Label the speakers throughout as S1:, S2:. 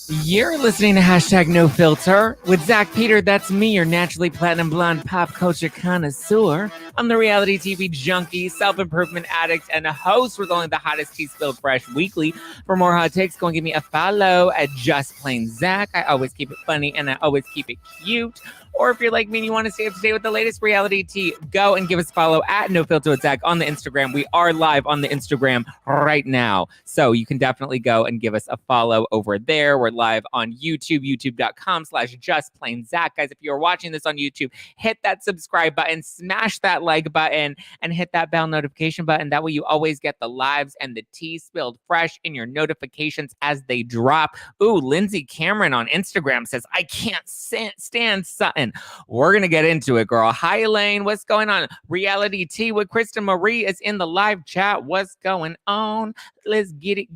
S1: You're listening to Hashtag No Filter with Zack Peter. That's me, your naturally platinum blonde pop culture connoisseur. I'm the reality TV junkie, self-improvement addict, and a host with only the hottest tea spilled fresh weekly. For more hot takes, go and give me a follow at Just Plain Zack. I always keep it funny and I always keep it cute. Or if you're like me and you want to stay up to date with the latest reality tea, go and give us a follow at No Filter with Zack on the Instagram. We are live on the Instagram right now. So you can definitely go and give us a follow over there. We're live on YouTube, youtube.com/justplainzack. Guys, if you're watching this on YouTube, hit that subscribe button, smash that like button, and hit that bell notification button. That way you always get the lives and the tea spilled fresh in your notifications as they drop. Ooh, Lindsay Cameron on Instagram says, I can't stand Sutton. We're going to get into it, girl. Hi, Elaine. What's going on? Reality Tea with Kristen Marie is in the live chat. What's going on? Let's get it.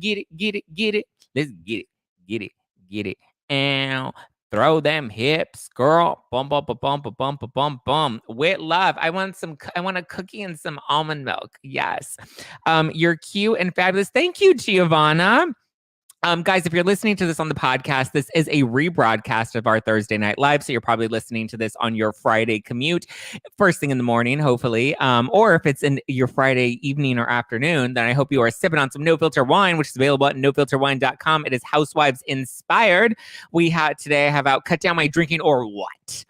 S1: Let's get it. And throw them hips, girl. Bum, bum, bum, bum, bum, bum, bum. With love. I want a cookie and some almond milk. Yes. You're cute and fabulous. Thank you, Giovanna. Guys, if you're listening to this on the podcast, this is a rebroadcast of our Thursday Night Live. So you're probably listening to this on your Friday commute, first thing in the morning, hopefully. Or if it's in your Friday evening or afternoon, then I hope you are sipping on some No Filter wine, which is available at nofilterwine.com. It is Housewives inspired. Today I have out Cut Down My Drinking or What?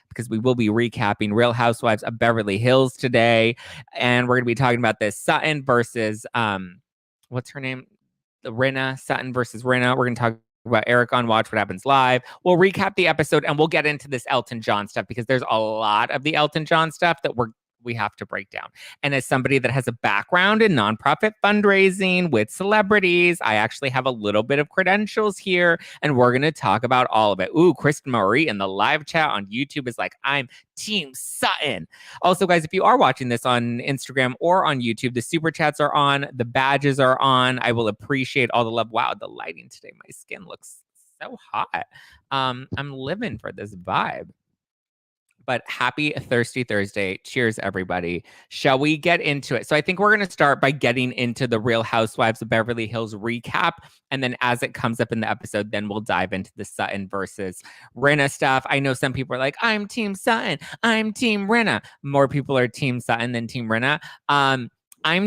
S1: Because we will be recapping Real Housewives of Beverly Hills today. And we're going to be talking about this Sutton versus, what's her name? Rinna, Sutton versus Rinna. We're going to talk about Eric on Watch What Happens Live. We'll recap the episode and we'll get into this Elton John stuff because there's a lot of the Elton John stuff that we have to break down. And as somebody that has a background in nonprofit fundraising with celebrities, I actually have a little bit of credentials here, and we're going to talk about all of it. Ooh, Kristen Marie in the live chat on YouTube is like, I'm Team Sutton. Also, guys, if you are watching this on Instagram or on YouTube, the super chats are on, the badges are on. I will appreciate all the love. Wow, the lighting today, my skin looks so hot. I'm living for this vibe. But happy Thirsty Thursday. Cheers, everybody. Shall we get into it? So I think we're going to start by getting into the Real Housewives of Beverly Hills recap. And then as it comes up in the episode, then we'll dive into the Sutton versus Rinna stuff. I know some people are like, I'm Team Sutton. I'm Team Rinna. More people are Team Sutton than Team Rinna. I'm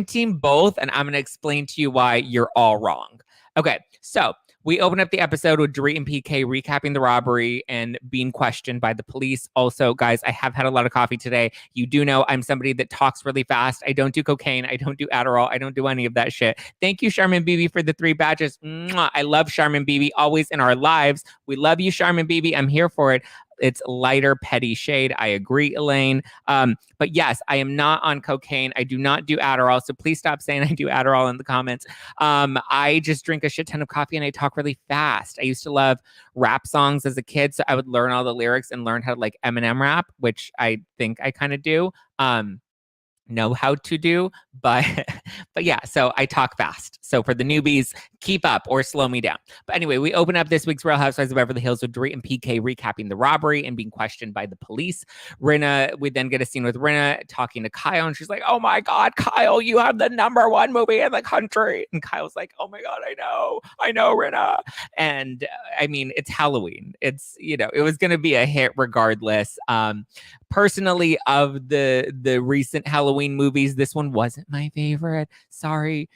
S1: Team both, and I'm going to explain to you why you're all wrong. Okay, so we open up the episode with Dorit and PK recapping the robbery and being questioned by the police. Also, guys, I have had a lot of coffee today. You do know I'm somebody that talks really fast. I don't do cocaine. I don't do Adderall. I don't do any of that shit. Thank you, Charmin Bibi, for the 3 badges. Mwah. I love Charmin Bibi, always in our lives. We love you, Charmin Bibi. I'm here for it. It's lighter, petty shade. I agree, Elaine. But yes, I am not on cocaine. I do not do Adderall. So please stop saying I do Adderall in the comments. I just drink a shit ton of coffee and I talk really fast. I used to love rap songs as a kid. So I would learn all the lyrics and learn how to like Eminem rap, which I think I kind of do. Know how to do, but yeah, so I talk fast. So for the newbies, keep up or slow me down. But anyway, we open up this week's Real Housewives of Beverly Hills with Dorit and PK recapping the robbery and being questioned by the police. We then get a scene with Rinna talking to Kyle, and she's like, oh my God, Kyle, you have the #1 movie in the country. And Kyle's like, oh my God, I know, Rinna. And I mean, it's Halloween. It's, it was going to be a hit regardless. Personally, of the recent Halloween movies, this one wasn't my favorite. Sorry,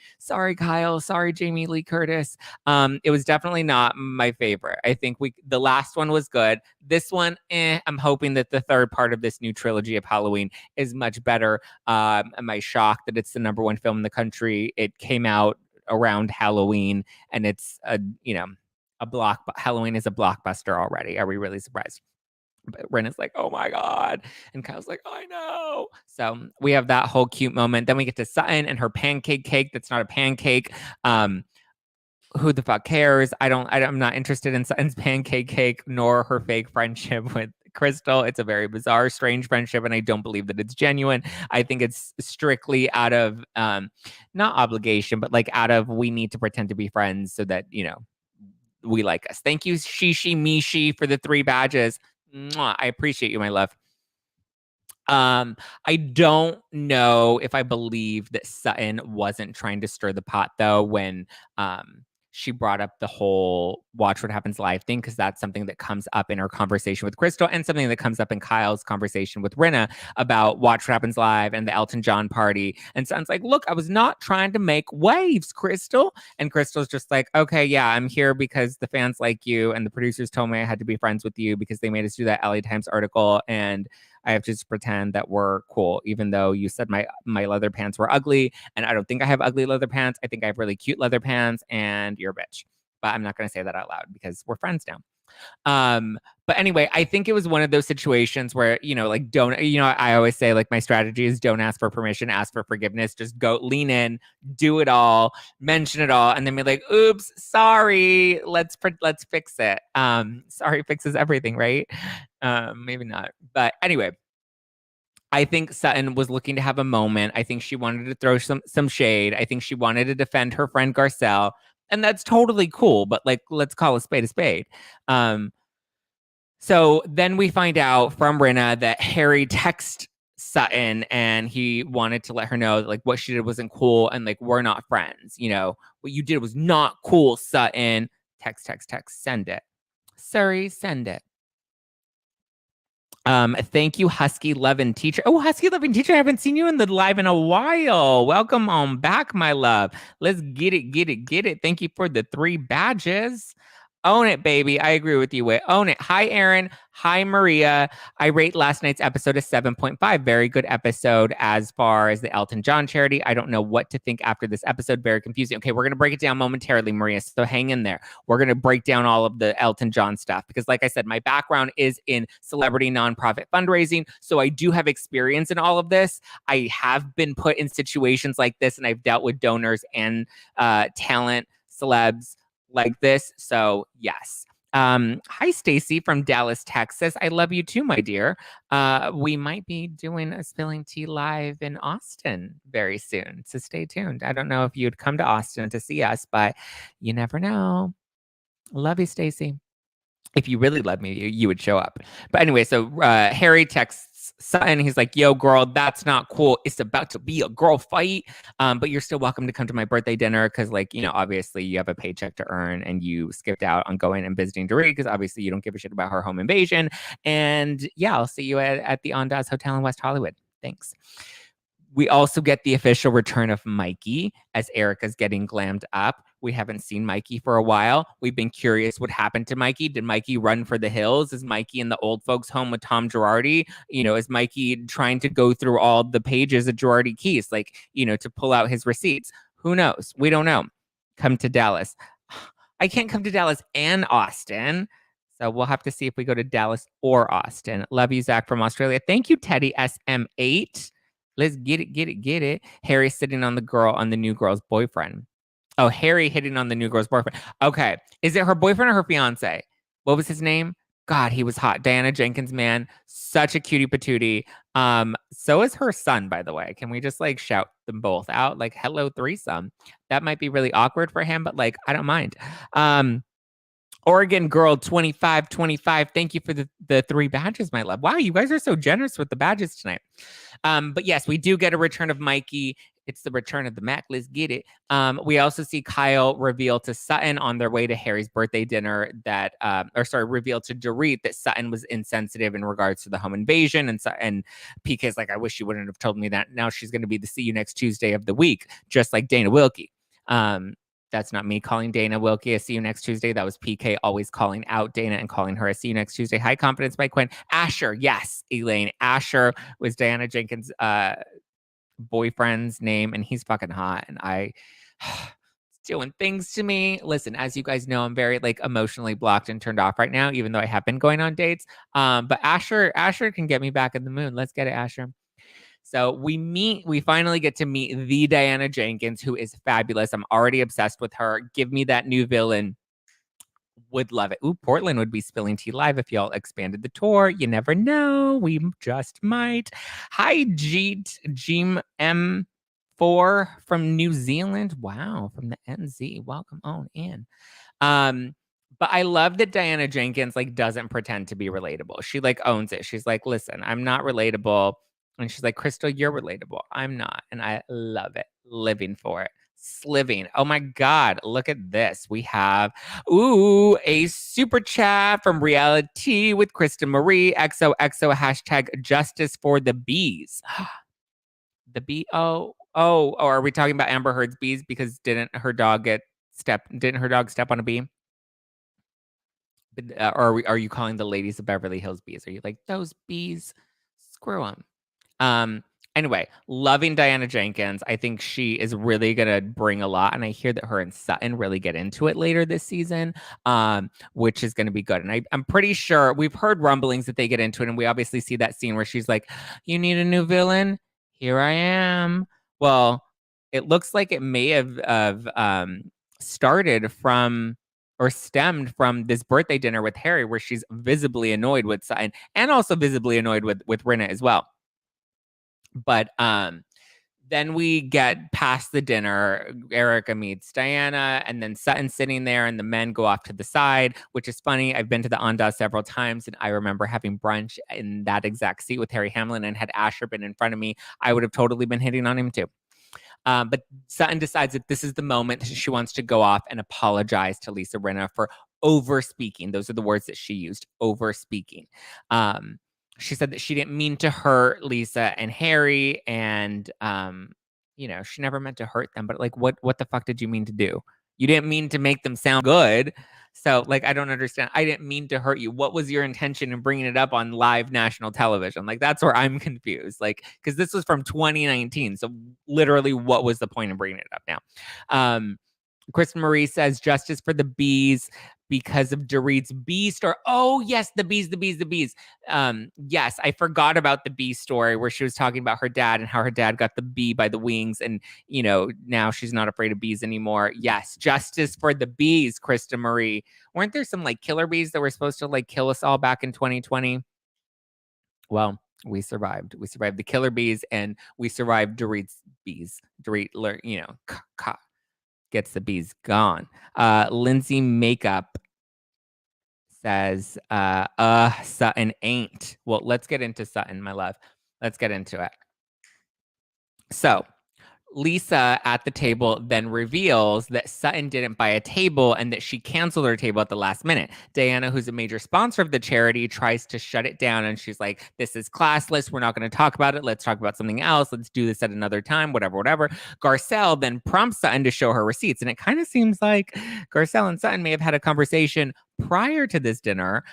S1: Kyle. Sorry, Jamie Lee Curtis. It was definitely not my favorite. I think the last one was good. This one, I'm hoping that the third part of this new trilogy of Halloween is much better. Am I shocked that it's the #1 film in the country? It came out around Halloween, and it's Halloween is a blockbuster already. Are we really surprised? But Rinna's like, oh my God. And Kyle's like, I know. So we have that whole cute moment. Then we get to Sutton and her pancake cake. That's not a pancake. Who the fuck cares? I'm not interested in Sutton's pancake cake nor her fake friendship with Crystal. It's a very bizarre, strange friendship, and I don't believe that it's genuine. I think it's strictly out of not obligation, but like out of we need to pretend to be friends so that, we like us. Thank you, Shishi Mishi, for the 3 badges. Mwah, I appreciate you, my love. I don't know if I believe that Sutton wasn't trying to stir the pot, though, when she brought up the whole Watch What Happens Live thing, because that's something that comes up in her conversation with Crystal and something that comes up in Kyle's conversation with Rinna about Watch What Happens Live and the Elton John party. And Sutton's like, look, I was not trying to make waves, Crystal. And Crystal's just like, okay, yeah, I'm here because the fans like you and the producers told me I had to be friends with you because they made us do that LA Times article, and I have to just pretend that we're cool, even though you said my leather pants were ugly, and I don't think I have ugly leather pants. I think I have really cute leather pants, and you're a bitch. But I'm not going to say that out loud because we're friends now. But anyway, I think it was one of those situations where, like, I always say, like, my strategy is don't ask for permission, ask for forgiveness. Just go lean in, do it all, mention it all, and then be like, oops, sorry, let's fix it. Sorry fixes everything, right? Maybe not. But anyway, I think Sutton was looking to have a moment. I think she wanted to throw some shade. I think she wanted to defend her friend Garcelle. And that's totally cool, but like, let's call a spade a spade. So then we find out from Rinna that Harry texted Sutton and he wanted to let her know that, like, what she did wasn't cool and, like, we're not friends. What you did was not cool, Sutton. Text, send it. Surrey, send it. Thank you, Husky Lovin' Teacher. Oh, Husky Lovin' Teacher, I haven't seen you in the live in a while. Welcome on back, my love. Let's get it. Thank you for the 3 badges. Own it, baby. I agree with you. Own it. Hi, Aaron. Hi, Maria. I rate last night's episode a 7.5. Very good episode as far as the Elton John charity. I don't know what to think after this episode. Very confusing. Okay, we're going to break it down momentarily, Maria. So hang in there. We're going to break down all of the Elton John stuff because, like I said, my background is in celebrity nonprofit fundraising. So I do have experience in all of this. I have been put in situations like this, and I've dealt with donors and talent, celebs like this. So yes. Hi, Stacy from Dallas, Texas. I love you too, my dear. We might be doing a Spilling Tea live in Austin very soon. So stay tuned. I don't know if you'd come to Austin to see us, but you never know. Love you, Stacy. If you really love me, you would show up. But anyway, so Harry texts Sutton. He's like, yo, girl, that's not cool. It's about to be a girl fight. But you're still welcome to come to my birthday dinner because, like, obviously you have a paycheck to earn and you skipped out on going and visiting Dorit because obviously you don't give a shit about her home invasion. And yeah, I'll see you at the Andaz Hotel in West Hollywood. Thanks. We also get the official return of Mikey as Erica's getting glammed up. We haven't seen Mikey for a while. We've been curious what happened to Mikey. Did Mikey run for the hills? Is Mikey in the old folks' home with Tom Girardi? Is Mikey trying to go through all the pages of Girardi Keys, like, to pull out his receipts? Who knows? We don't know. Come to Dallas. I can't come to Dallas and Austin. So we'll have to see if we go to Dallas or Austin. Love you, Zack from Australia. Thank you, Teddy SM8. Let's get it. Harry's sitting on the new girl's boyfriend. Oh, Harry hitting on the new girl's boyfriend. Okay. Is it her boyfriend or her fiance? What was his name? God, he was hot. Diana Jenkins, man. Such a cutie patootie. So is her son, by the way. Can we just, like, shout them both out? Like, hello, threesome. That might be really awkward for him, but, like, I don't mind. Oregon Girl 2525. Thank you for the 3 badges, my love. Wow, you guys are so generous with the badges tonight. But yes, we do get a return of Mikey. It's the return of the Mac. Let's get it. We also see Kyle reveal to Sutton on their way to Harry's birthday dinner that, reveal to Dorit that Sutton was insensitive in regards to the home invasion. And PK's like, I wish you wouldn't have told me that. Now she's going to be the See You Next Tuesday of the week, just like Dana Wilkie. That's not me calling Dana Wilkie a See You Next Tuesday. That was PK always calling out Dana and calling her a See You Next Tuesday. High Confidence by Quinn. Asher, yes, Elaine. Asher was Diana Jenkins' boyfriend's name, and he's fucking hot. And doing things to me. Listen, as you guys know, I'm very, like, emotionally blocked and turned off right now, even though I have been going on dates. But Asher can get me back in the mood. Let's get it, Asher. So we finally get to meet the Diana Jenkins, who is fabulous. I'm already obsessed with her. Give me that new villain. Would love it. Ooh, Portland would be Spilling Tea live if y'all expanded the tour. You never know. We just might. Hi, Jeem M4 from New Zealand. Wow, from the NZ. Welcome on in. But I love that Diana Jenkins, like, doesn't pretend to be relatable. She, like, owns it. She's like, listen, I'm not relatable. And she's like, Crystal, you're relatable. I'm not. And I love it. Living for it. sliving. Oh my God, look at this. We have, a super chat from Reality with Krista Marie, XOXO, hashtag justice for the bees. The bee, or are we talking about Amber Heard's bees because didn't her dog step on a bee? Or are you calling the ladies of Beverly Hills bees? Are you like, those bees? Screw them. Anyway, loving Diana Jenkins. I think she is really gonna bring a lot, and I hear that her and Sutton really get into it later this season, which is gonna be good. And I'm pretty sure we've heard rumblings that they get into it, and we obviously see that scene where she's like, "You need a new villain? Here I am." Well, it looks like it may have started from or stemmed from this birthday dinner with Harry, where she's visibly annoyed with Sutton and also visibly annoyed with Rinna as well. But then we get past the dinner. Erica meets Diana, and then Sutton's sitting there, and the men go off to the side, which is funny. I've been to the Andaz several times, and I remember having brunch in that exact seat with Harry Hamlin, and had Asher been in front of me, I would have totally been hitting on him too. But Sutton decides that this is the moment she wants to go off and apologize to Lisa Rinna for over speaking. Those are the words that she used, over speaking. She said that she didn't mean to hurt Lisa and Harry, and she never meant to hurt them. But like, what the fuck did you mean to do? You didn't mean to make them sound good. So, like, I don't understand. I didn't mean to hurt you. What was your intention in bringing it up on live national television? Like, that's where I'm confused. Like, because this was from 2019. So, literally, what was the point of bringing it up now? Kristen Marie says justice for the bees because of Dorit's bee story. Oh, yes, the bees. Yes, I forgot about the bee story where she was talking about her dad and how her dad got the bee by the wings. And, now she's not afraid of bees anymore. Yes, justice for the bees, Kristen Marie. Weren't there some like killer bees that were supposed to like kill us all back in 2020? Well, we survived. We survived the killer bees and we survived Dorit's bees. Dorit, gets the bees gone. Lindsay Makeup says, Sutton ain't. Well, let's get into Sutton, my love. Let's get into it. So, Lisa at the table then reveals that Sutton didn't buy a table and that she canceled her table at the last minute. Diana, who's a major sponsor of the charity, tries to shut it down, and she's like, this is classless. We're not going to talk about it. Let's talk about something else. Let's do this at another time, whatever. Garcelle then prompts Sutton to show her receipts, and it kind of seems like Garcelle and Sutton may have had a conversation prior to this dinner,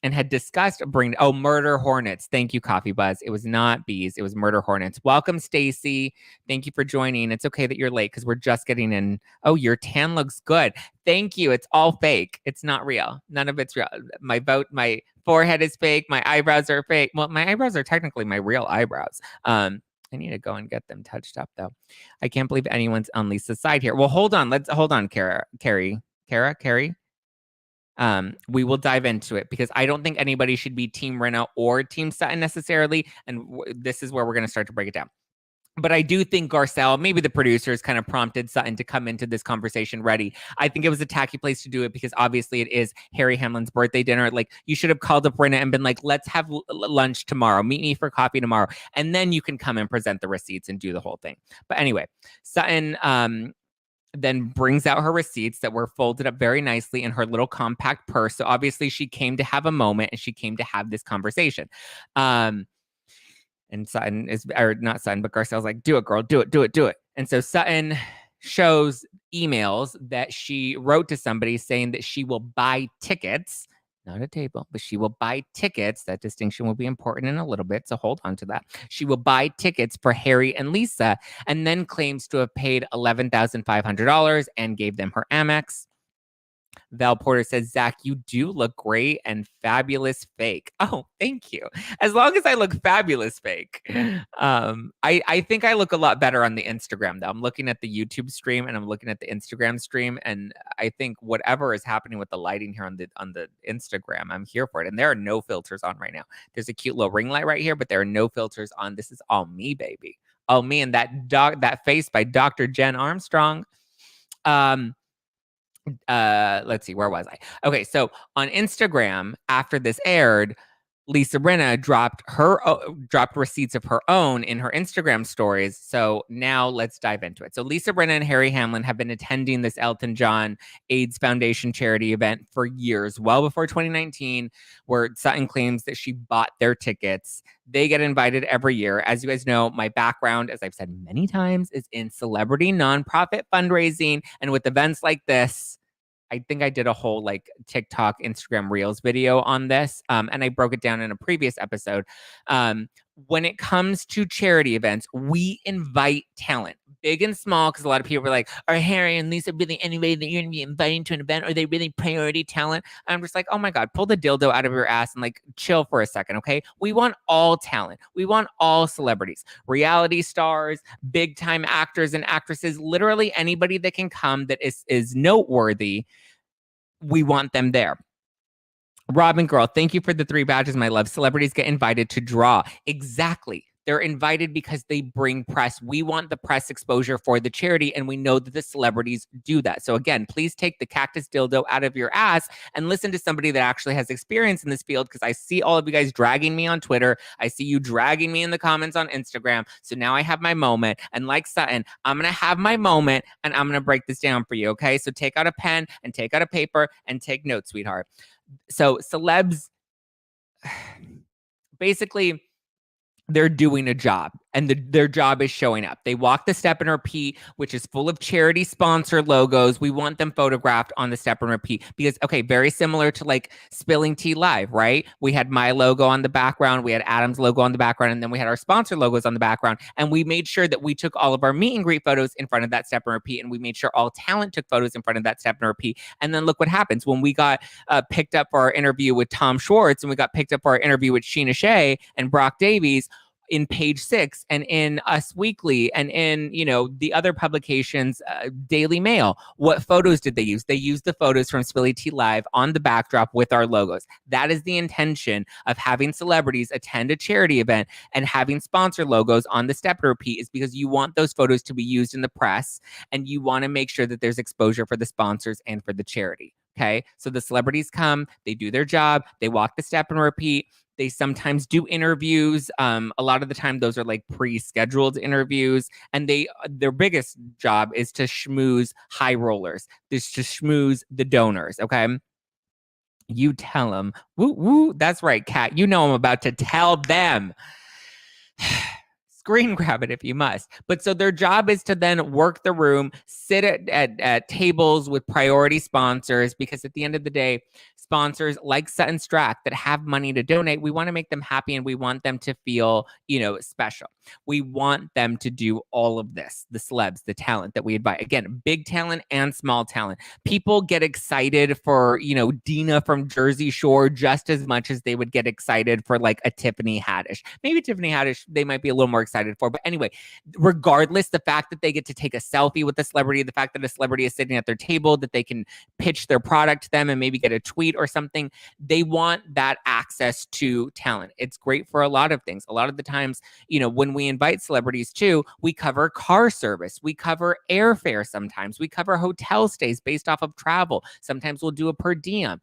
S1: and had discussed murder hornets. Thank you, Coffee Buzz. It was not bees. It was murder hornets. Welcome, Stacy. Thank you for joining. It's okay that you're late because we're just getting in. Oh, your tan looks good. Thank you. It's all fake. It's not real. None of it's real. My forehead is fake. My eyebrows are fake. Well, my eyebrows are technically my real eyebrows. I need to go and get them touched up, though. I can't believe anyone's on Lisa's side here. Well, hold on. Hold on, Carrie. We will dive into it because I don't think anybody should be Team Rinna or Team Sutton necessarily. And this is where we're going to start to break it down. But I do think Garcelle, maybe the producers kind of prompted Sutton to come into this conversation ready. I think it was a tacky place to do it because obviously it is Harry Hamlin's birthday dinner. Like, you should have called up Rinna and been like, let's have lunch tomorrow. Meet me for coffee tomorrow. And then you can come and present the receipts and do the whole thing. But anyway, Sutton then brings out her receipts that were folded up very nicely in her little compact purse. So obviously she came to have a moment and she came to have this conversation. And Sutton not Sutton, but Garcelle's like, do it, girl, do it. And so Sutton shows emails that she wrote to somebody saying that she will buy tickets, not a table, but she will buy tickets. That distinction will be important in a little bit, so hold on to that. She will buy tickets for Harry and Lisa, and then claims to have paid $11,500 and gave them her Amex. Val Porter says, Zack, you do look great and fabulous fake. Oh, thank you. As long as I look fabulous fake. I think I look a lot better on the Instagram, though. I'm looking at the YouTube stream and I'm looking at the Instagram stream. And I think whatever is happening with the lighting here on the Instagram, I'm here for it. And there are no filters on right now. There's a cute little ring light right here, but there are no filters on. This is all me, baby. All me and that face by Dr. Jen Armstrong. Let's see, where was I? Okay, so on Instagram, after this aired, Lisa Rinna dropped receipts of her own in her Instagram stories. So now let's dive into it. So Lisa Rinna and Harry Hamlin have been attending this Elton John AIDS Foundation charity event for years, well before 2019, where Sutton claims that she bought their tickets. They get invited every year. As you guys know, my background, as I've said many times, is in celebrity nonprofit fundraising. And with events like this, I think I did a whole like TikTok, Instagram Reels video on this, and I broke it down in a previous episode. When it comes to charity events, we invite talent, big and small, because a lot of people are like, "Are Harry and Lisa really anybody that you're going to be inviting to an event? Are they really priority talent?" And I'm just like, "Oh my God, pull the dildo out of your ass and like chill for a second, okay? We want all talent. We want all celebrities, reality stars, big time actors and actresses, literally anybody that can come that is noteworthy. We want them there." Robin Girl, thank you for the 3 badges, my love. Celebrities get invited to draw. Exactly. They're invited because they bring press. We want the press exposure for the charity, and we know that the celebrities do that. So again, please take the cactus dildo out of your ass and listen to somebody that actually has experience in this field, because I see all of you guys dragging me on Twitter. I see you dragging me in the comments on Instagram. So now I have my moment. And like Sutton, I'm going to have my moment, and I'm going to break this down for you, okay? So take out a pen and take out a paper and take notes, sweetheart. So celebs, basically, they're doing a job, and their job is showing up. They walk the step and repeat, which is full of charity sponsor logos. We want them photographed on the step and repeat because, okay, very similar to like Spilling Tea Live, right? We had my logo on the background, we had Adam's logo on the background, and then we had our sponsor logos on the background. And we made sure that we took all of our meet and greet photos in front of that step and repeat, and we made sure all talent took photos in front of that step and repeat. And then look what happens when we got picked up for our interview with Tom Schwartz, and we got picked up for our interview with Sheena Shea and Brock Davies in Page Six and in Us Weekly and in, you know, the other publications, Daily Mail. What photos did they use? They used the photos from Spilly Tea Live on the backdrop with our logos. That is the intention of having celebrities attend a charity event and having sponsor logos on the step and repeat, is because you want those photos to be used in the press, and you want to make sure that there's exposure for the sponsors and for the charity. Okay, so the celebrities come, they do their job, they walk the step and repeat. They sometimes do interviews. A lot of the time, those are like pre-scheduled interviews, and their biggest job is to schmooze high rollers. Is to schmooze the donors. Okay, you tell them. Woo woo. That's right, Kat. You know I'm about to tell them. Screen grab it if you must. But so their job is to then work the room, sit at tables with priority sponsors, because at the end of the day, sponsors like Sutton Strack that have money to donate, we want to make them happy, and we want them to feel, you know, special. We want them to do all of this, the celebs, the talent that we invite. Again, big talent and small talent. People get excited for, you know, Dina from Jersey Shore just as much as they would get excited for like a Tiffany Haddish. Maybe Tiffany Haddish, they might be a little more excited for. But anyway, regardless, the fact that they get to take a selfie with the celebrity, the fact that a celebrity is sitting at their table, that they can pitch their product to them and maybe get a tweet or something, they want that access to talent. It's great for a lot of things. A lot of the times, you know, when we invite celebrities too, we cover car service, we cover airfare, sometimes we cover hotel stays based off of travel. Sometimes we'll do a per diem.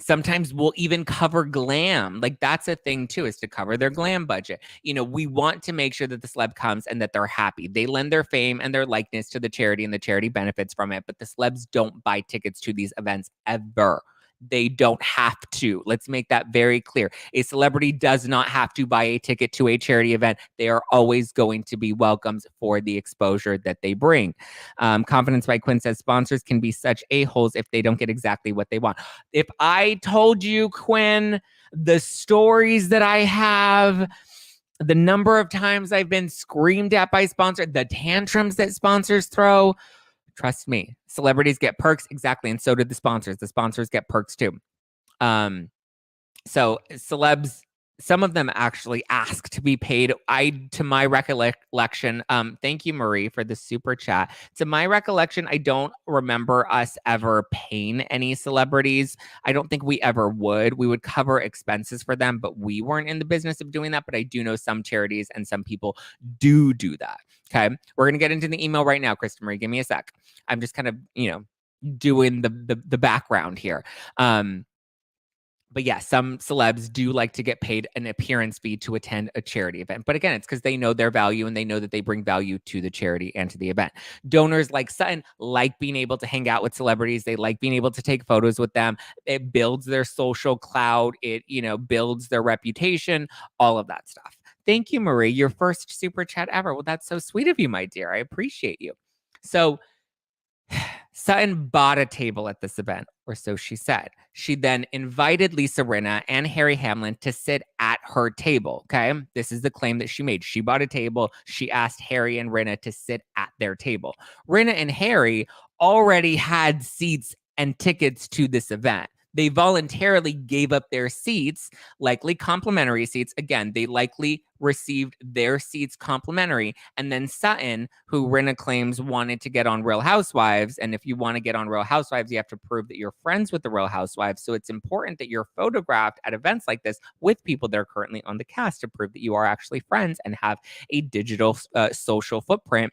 S1: Sometimes we'll even cover glam. Like that's a thing too, is to cover their glam budget. You know, we want to make sure that the celeb comes and that they're happy. They lend their fame and their likeness to the charity, and the charity benefits from it. But the celebs don't buy tickets to these events ever. They don't have to. Let's make that very clear. A celebrity does not have to buy a ticket to a charity event. They are always going to be welcomed for the exposure that they bring. Confidence by Quinn says sponsors can be such a-holes if they don't get exactly what they want. If I told you, Quinn, the stories that I have, the number of times I've been screamed at by sponsors, the tantrums that sponsors throw, trust me, celebrities get perks, exactly, and so did the sponsors. The sponsors get perks too. So celebs, some of them actually ask to be paid. To my recollection, thank you, Marie, for the super chat. To my recollection, I don't remember us ever paying any celebrities. I don't think we ever would. We would cover expenses for them, but we weren't in the business of doing that. But I do know some charities and some people do that. Okay, we're gonna get into the email right now, Kristen Marie. Give me a sec. I'm just kind of, you know, doing the background here. But yeah, some celebs do like to get paid an appearance fee to attend a charity event. But again, it's because they know their value and they know that they bring value to the charity and to the event. Donors like Sutton like being able to hang out with celebrities. They like being able to take photos with them. It builds their social clout. It, builds their reputation, all of that stuff. Thank you, Marie. Your first super chat ever. Well, that's so sweet of you, my dear. I appreciate you. So Sutton bought a table at this event, or so she said. She then invited Lisa Rinna and Harry Hamlin to sit at her table. Okay. This is the claim that she made. She bought a table. She asked Harry and Rinna to sit at their table. Rinna and Harry already had seats and tickets to this event. They voluntarily gave up their seats, likely complimentary seats. Again, they likely received their seats complimentary. And then Sutton, who Rinna claims wanted to get on Real Housewives. And if you want to get on Real Housewives, you have to prove that you're friends with the Real Housewives. So it's important that you're photographed at events like this with people that are currently on the cast to prove that you are actually friends and have a digital social footprint.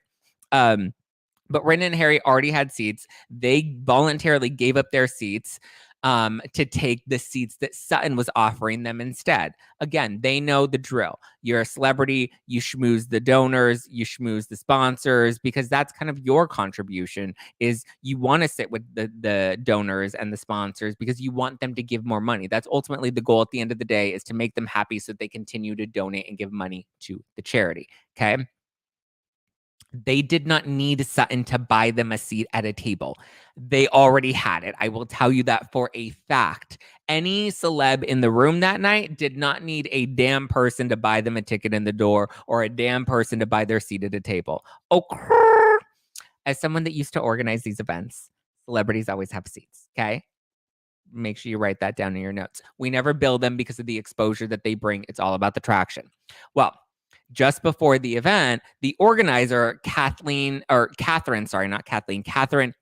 S1: But Rinna and Harry already had seats. They voluntarily gave up their seats to take the seats that Sutton was offering them instead. Again, they know the drill. You're a celebrity, you schmooze the donors, you schmooze the sponsors, because that's kind of your contribution, is you want to sit with the donors and the sponsors because you want them to give more money. That's ultimately the goal at the end of the day, is to make them happy so they continue to donate and give money to the charity. Okay. They did not need Sutton to buy them a seat at a table. They already had it. I will tell you that for a fact. Any celeb in the room that night did not need a damn person to buy them a ticket in the door or a damn person to buy their seat at a table. Oh, as someone that used to organize these events, celebrities always have seats, okay? Make sure you write that down in your notes. We never bill them because of the exposure that they bring. It's all about the traction. Well, just before the event, the organizer, Catherine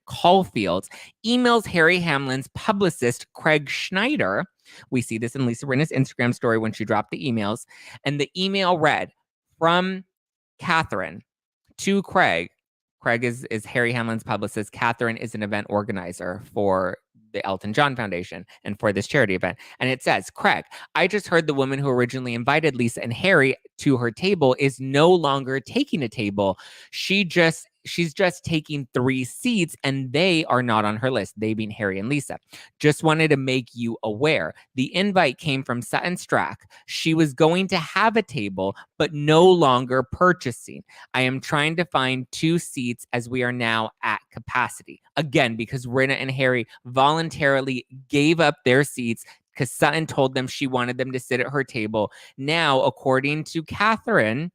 S1: Caulfield, emails Harry Hamlin's publicist, Craig Schneider. We see this in Lisa Rinna's Instagram story when she dropped the emails. And the email read, from Catherine to Craig. Craig is Harry Hamlin's publicist. Catherine is an event organizer for the Elton John Foundation and for this charity event. And it says, Craig, I just heard the woman who originally invited Lisa and Harry to her table is no longer taking a table. She's just taking 3 seats and they are not on her list. They being Harry and Lisa. Just wanted to make you aware. The invite came from Sutton Strack. She was going to have a table, but no longer purchasing. I am trying to find 2 seats as we are now at capacity. Again, because Rinna and Harry voluntarily gave up their seats because Sutton told them she wanted them to sit at her table. Now, according to Catherine,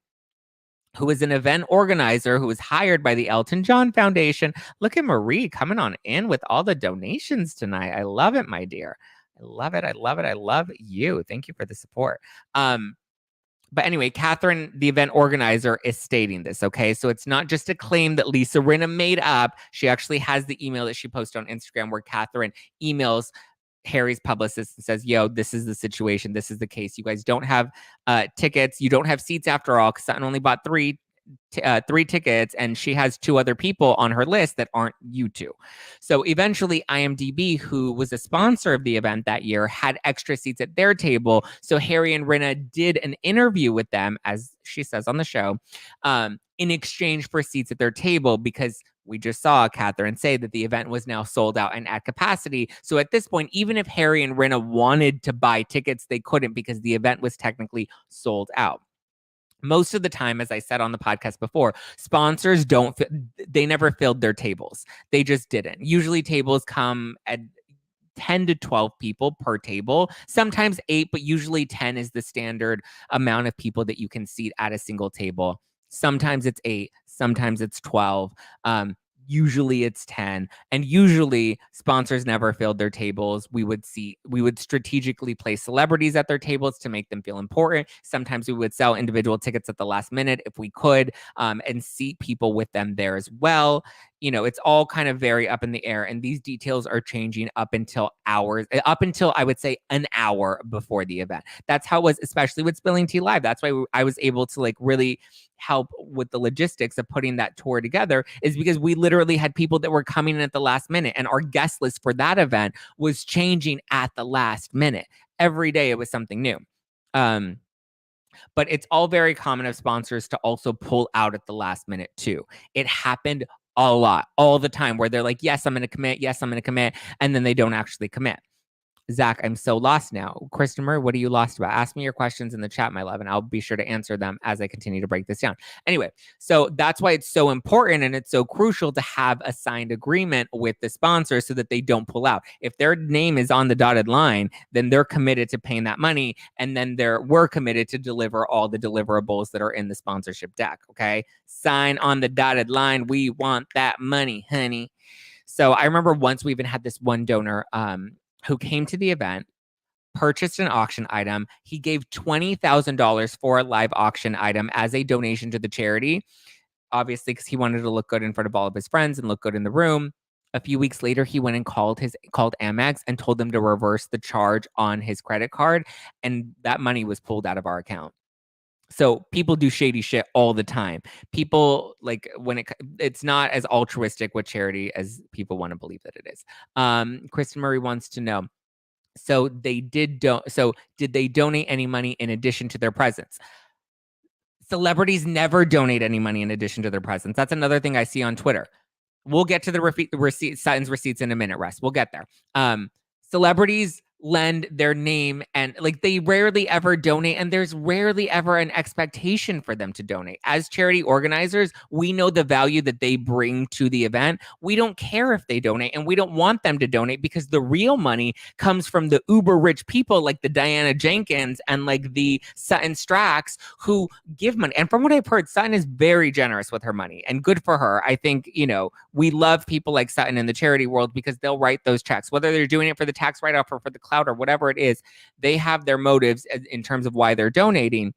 S1: who is an event organizer who was hired by the Elton John Foundation. Look at Marie coming on in with all the donations tonight. I love it, my dear. I love it. I love it. I love you. Thank you for the support. But anyway, Catherine, the event organizer, is stating this, okay? So it's not just a claim that Lisa Rinna made up. She actually has the email that she posted on Instagram where Catherine emails Harry's publicist and says, yo, this is the situation. This is the case. You guys don't have tickets. You don't have seats after all, because Sutton only bought 3 tickets and she has 2 other people on her list that aren't you two. So eventually IMDb, who was a sponsor of the event that year, had extra seats at their table. So Harry and Rinna did an interview with them, as she says on the show, in exchange for seats at their table, because we just saw Catherine say that the event was now sold out and at capacity. So at this point, even if Harry and Rinna wanted to buy tickets, they couldn't because the event was technically sold out. Most of the time, as I said on the podcast before, sponsors they never filled their tables. They just didn't. Usually tables come at 10 to 12 people per table, sometimes 8, but usually 10 is the standard amount of people that you can seat at a single table. Sometimes it's 8, sometimes it's 12. Usually it's 10, and usually sponsors never filled their tables. We would strategically place celebrities at their tables to make them feel important. Sometimes we would sell individual tickets at the last minute if we could, and seat people with them there as well. It's all kind of very up in the air, and these details are changing up until I would say an hour before the event. That's how it was, especially with Spilling Tea Live. That's why I was able to really help with the logistics of putting that tour together, is because we literally had people that were coming in at the last minute, and our guest list for that event was changing at the last minute. Every day it was something new. But it's all very common of sponsors to also pull out at the last minute too. It happened a lot, all the time, where they're like, yes, I'm going to commit. Yes, I'm going to commit. And then they don't actually commit. Zack, I'm so lost now. Christopher, what are you lost about? Ask me your questions in the chat, my love, and I'll be sure to answer them as I continue to break this down. Anyway, so that's why it's so important and it's so crucial to have a signed agreement with the sponsor so that they don't pull out. If their name is on the dotted line, then they're committed to paying that money, and then we're committed to deliver all the deliverables that are in the sponsorship deck, okay? Sign on the dotted line. We want that money, honey. So I remember once we even had this one donor, who came to the event, purchased an auction item. He gave $20,000 for a live auction item as a donation to the charity, obviously because he wanted to look good in front of all of his friends and look good in the room. A few weeks later, he went and called Amex and told them to reverse the charge on his credit card, and that money was pulled out of our account. So people do shady shit all the time. People, like, when it's not as altruistic with charity as people want to believe that it is. Kristen Murray wants to know. So did they donate any money in addition to their presence? Celebrities never donate any money in addition to their presence. That's another thing I see on Twitter. We'll get to the Sutton's receipts in a minute, Russ. We'll get there. Celebrities lend their name, and like, they rarely ever donate, and there's rarely ever an expectation for them to donate. As charity organizers, we know the value that they bring to the event. We don't care if they donate, and we don't want them to donate, because the real money comes from the uber rich people like the Diana Jenkins and like the Sutton Stracks who give money. And from what I've heard, Sutton is very generous with her money, and good for her. I think, we love people like Sutton in the charity world because they'll write those checks, whether they're doing it for the tax write-off or for the clout or whatever it is. They have their motives in terms of why they're donating.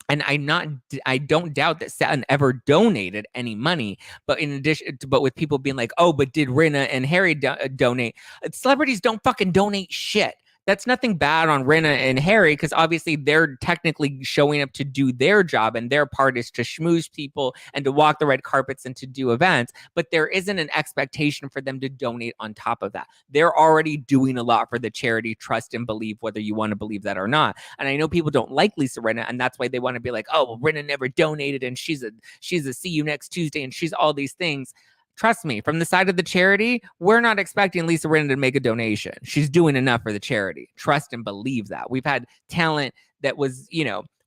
S1: And I don't doubt that Sutton ever donated any money, but with people being like, oh, but did Rinna and Harry donate? Celebrities don't fucking donate shit. That's nothing bad on Rinna and Harry, because obviously they're technically showing up to do their job, and their part is to schmooze people and to walk the red carpets and to do events. But there isn't an expectation for them to donate on top of that. They're already doing a lot for the charity. Trust and believe, whether you want to believe that or not. And I know people don't like Lisa Rinna, and that's why they want to be like, oh, well, Rinna never donated, and she's a see you next Tuesday, and she's all these things. Trust me, from the side of the charity, we're not expecting Lisa Rinna to make a donation. She's doing enough for the charity. Trust and believe that. We've had talent that was,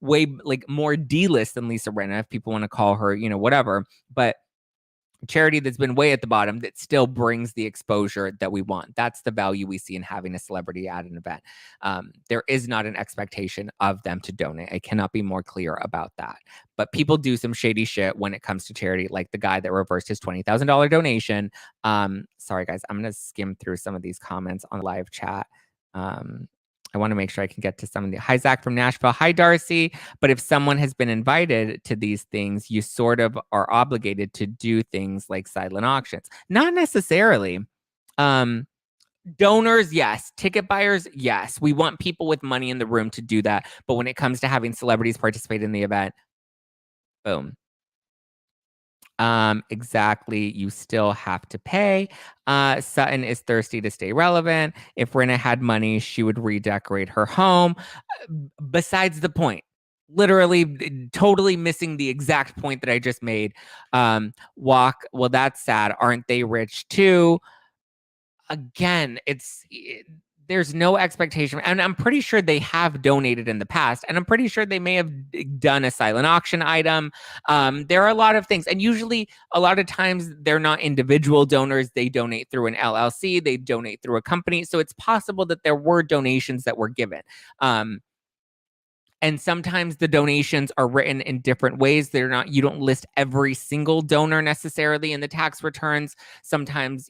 S1: way like more D-list than Lisa Rinna, if people want to call her, whatever. But charity that's been way at the bottom that still brings the exposure that we want. That's the value we see in having a celebrity at an event. There is not an expectation of them to donate. I cannot be more clear about that. But people do some shady shit when it comes to charity, like the guy that reversed his $20,000 donation. Sorry, guys, I'm going to skim through some of these comments on live chat. I want to make sure I can get to some of the. Hi, Zack from Nashville. Hi, Darcy. But if someone has been invited to these things, you sort of are obligated to do things like silent auctions. Not necessarily. Donors, yes. Ticket buyers, yes. We want people with money in the room to do that. But when it comes to having celebrities participate in the event, boom. Exactly. You still have to pay. Sutton is thirsty to stay relevant. If Rinna had money, she would redecorate her home. Besides the point. Literally, totally missing the exact point that I just made. Well, that's sad. Aren't they rich too? Again, there's no expectation. And I'm pretty sure they have donated in the past. And I'm pretty sure they may have done a silent auction item. There are a lot of things. And usually, a lot of times, they're not individual donors. They donate through an LLC. They donate through a company. So it's possible that there were donations that were given. And sometimes the donations are written in different ways. You don't list every single donor necessarily in the tax returns. Sometimes,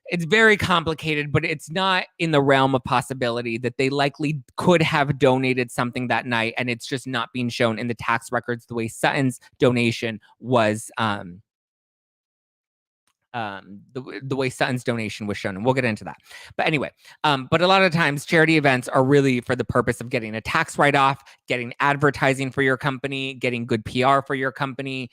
S1: it's very complicated, but it's not in the realm of possibility that they likely could have donated something that night, and it's just not being shown in the tax records the way Sutton's donation was the way Sutton's donation was shown, and we'll get into that. But anyway, but a lot of times charity events are really for the purpose of getting a tax write-off, getting advertising for your company, getting good PR for your company.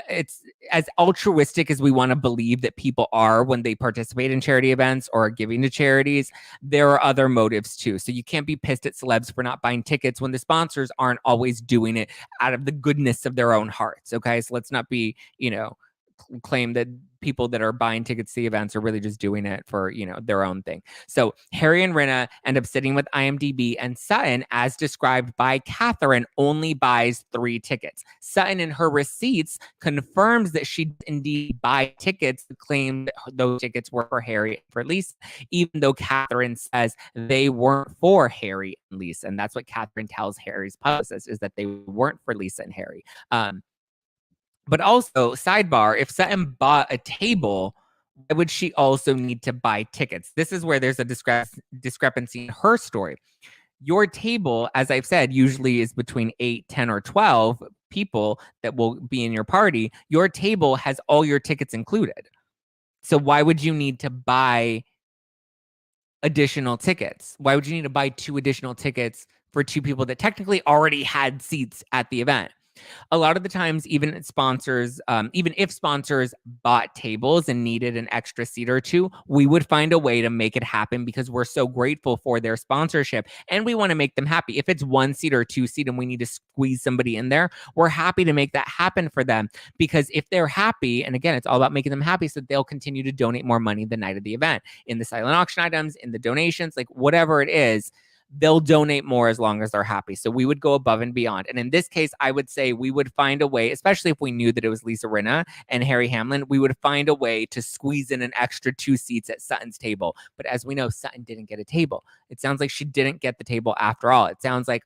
S1: It's as altruistic as we want to believe that people are when they participate in charity events or are giving to charities. There are other motives too. So you can't be pissed at celebs for not buying tickets when the sponsors aren't always doing it out of the goodness of their own hearts. Okay, so let's not be, claim that people that are buying tickets to the events are really just doing it for, their own thing. So Harry and Rinna end up sitting with IMDb, and Sutton, as described by Catherine, only buys 3 tickets. Sutton in her receipts confirms that she indeed buy tickets, claimed those tickets were for Harry and for Lisa, even though Catherine says they weren't for Harry and Lisa. And that's what Catherine tells Harry's publicist, is that they weren't for Lisa and Harry. But also, sidebar, if Sutton bought a table, why would she also need to buy tickets? This is where there's a discrepancy in her story. Your table, as I've said, usually is between 8, 10, or 12 people that will be in your party. Your table has all your tickets included. So why would you need to buy additional tickets? Why would you need to buy 2 additional tickets for 2 people that technically already had seats at the event? A lot of the times, even if sponsors bought tables and needed an extra seat or 2, we would find a way to make it happen because we're so grateful for their sponsorship and we want to make them happy. If it's 1 seat or 2 seat and we need to squeeze somebody in there, we're happy to make that happen for them, because if they're happy, and again, it's all about making them happy, so they'll continue to donate more money the night of the event, in the silent auction items, in the donations, like whatever it is. They'll donate more as long as they're happy. So we would go above and beyond. And in this case, I would say we would find a way, especially if we knew that it was Lisa Rinna and Harry Hamlin, we would find a way to squeeze in an extra 2 seats at Sutton's table. But as we know, Sutton didn't get a table. It sounds like she didn't get the table after all. It sounds like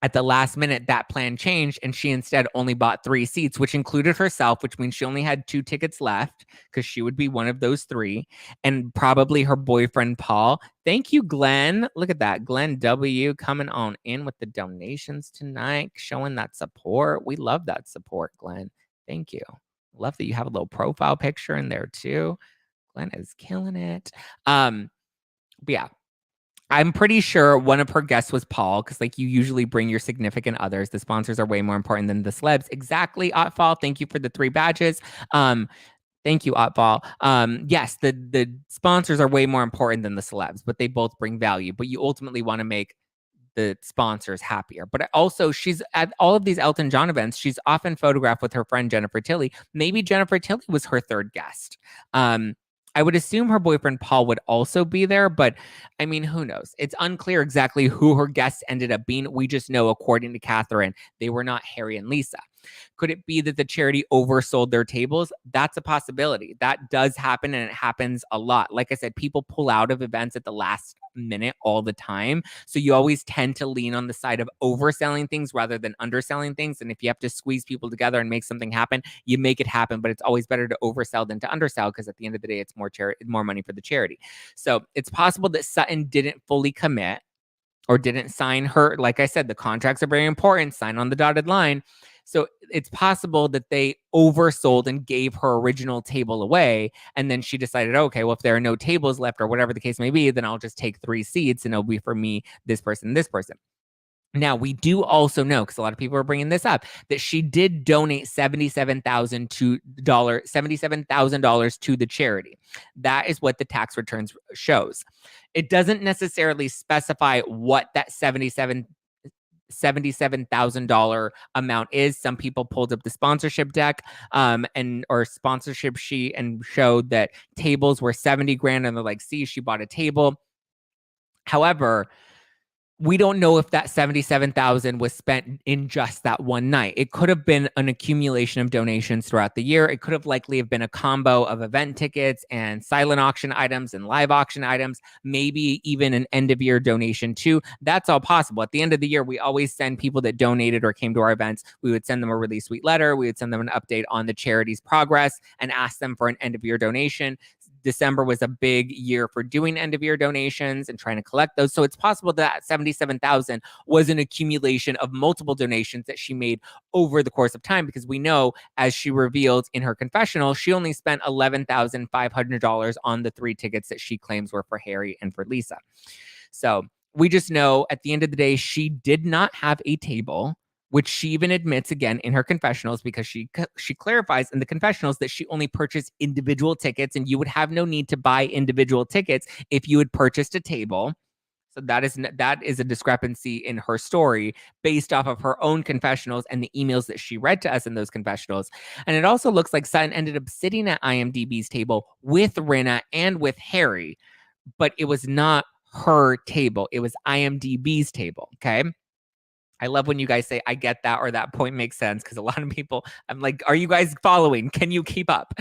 S1: at the last minute, that plan changed, and she instead only bought 3 seats, which included herself, which means she only had 2 tickets left because she would be one of those 3, and probably her boyfriend, Paul. Thank you, Glenn. Look at that. Glenn W. coming on in with the donations tonight, showing that support. We love that support, Glenn. Thank you. Love that you have a little profile picture in there, too. Glenn is killing it. But yeah. I'm pretty sure one of her guests was Paul, because you usually bring your significant others. The sponsors are way more important than the celebs. Exactly, Otfall. Thank you for the 3 badges. Thank you, Otfall. Yes, the sponsors are way more important than the celebs, but they both bring value. But you ultimately want to make the sponsors happier. But also, she's at all of these Elton John events. She's often photographed with her friend Jennifer Tilly. Maybe Jennifer Tilly was her 3rd guest. I would assume her boyfriend Paul would also be there, but I mean, who knows? It's unclear exactly who her guests ended up being. We just know, according to Catherine, they were not Harry and Lisa. Could it be that the charity oversold their tables? That's a possibility. That does happen, and it happens a lot. Like I said, people pull out of events at the last minute all the time. So you always tend to lean on the side of overselling things rather than underselling things. And if you have to squeeze people together and make something happen, you make it happen. But it's always better to oversell than to undersell, because at the end of the day, it's more money for the charity. So it's possible that Sutton didn't fully commit or didn't sign her. Like I said, the contracts are very important. Sign on the dotted line. So it's possible that they oversold and gave her original table away. And then she decided, okay, well, if there are no tables left or whatever the case may be, then I'll just take 3 seats and it'll be for me, this person, this person. Now, we do also know, because a lot of people are bringing this up, that she did donate $77,000 to the charity. That is what the tax returns shows. It doesn't necessarily specify what that $77,000 amount is. Some people pulled up the sponsorship deck or sponsorship sheet and showed that tables were 70 grand, and they're like, see, she bought a table. However, we don't know if that $77,000 was spent in just that one night. It could have been an accumulation of donations throughout the year. It could have likely have been a combo of event tickets and silent auction items and live auction items, maybe even an end of year donation too. That's all possible. At the end of the year, we always send people that donated or came to our events. We would send them a really sweet letter. We would send them an update on the charity's progress and ask them for an end of year donation. December was a big year for doing end of year donations and trying to collect those. So it's possible that 77,000 was an accumulation of multiple donations that she made over the course of time, because we know, as she revealed in her confessional, she only spent $11,500 on the 3 tickets that she claims were for Harry and for Lisa. So we just know at the end of the day, she did not have a table, which she even admits again in her confessionals, because she clarifies in the confessionals that she only purchased individual tickets, and you would have no need to buy individual tickets if you had purchased a table. So that is a discrepancy in her story based off of her own confessionals and the emails that she read to us in those confessionals. And it also looks like Sutton ended up sitting at IMDb's table with Rinna and with Harry, but it was not her table. It was IMDb's table. Okay. I love when you guys say, I get that, or that point makes sense, because a lot of people, I'm like, are you guys following? Can you keep up?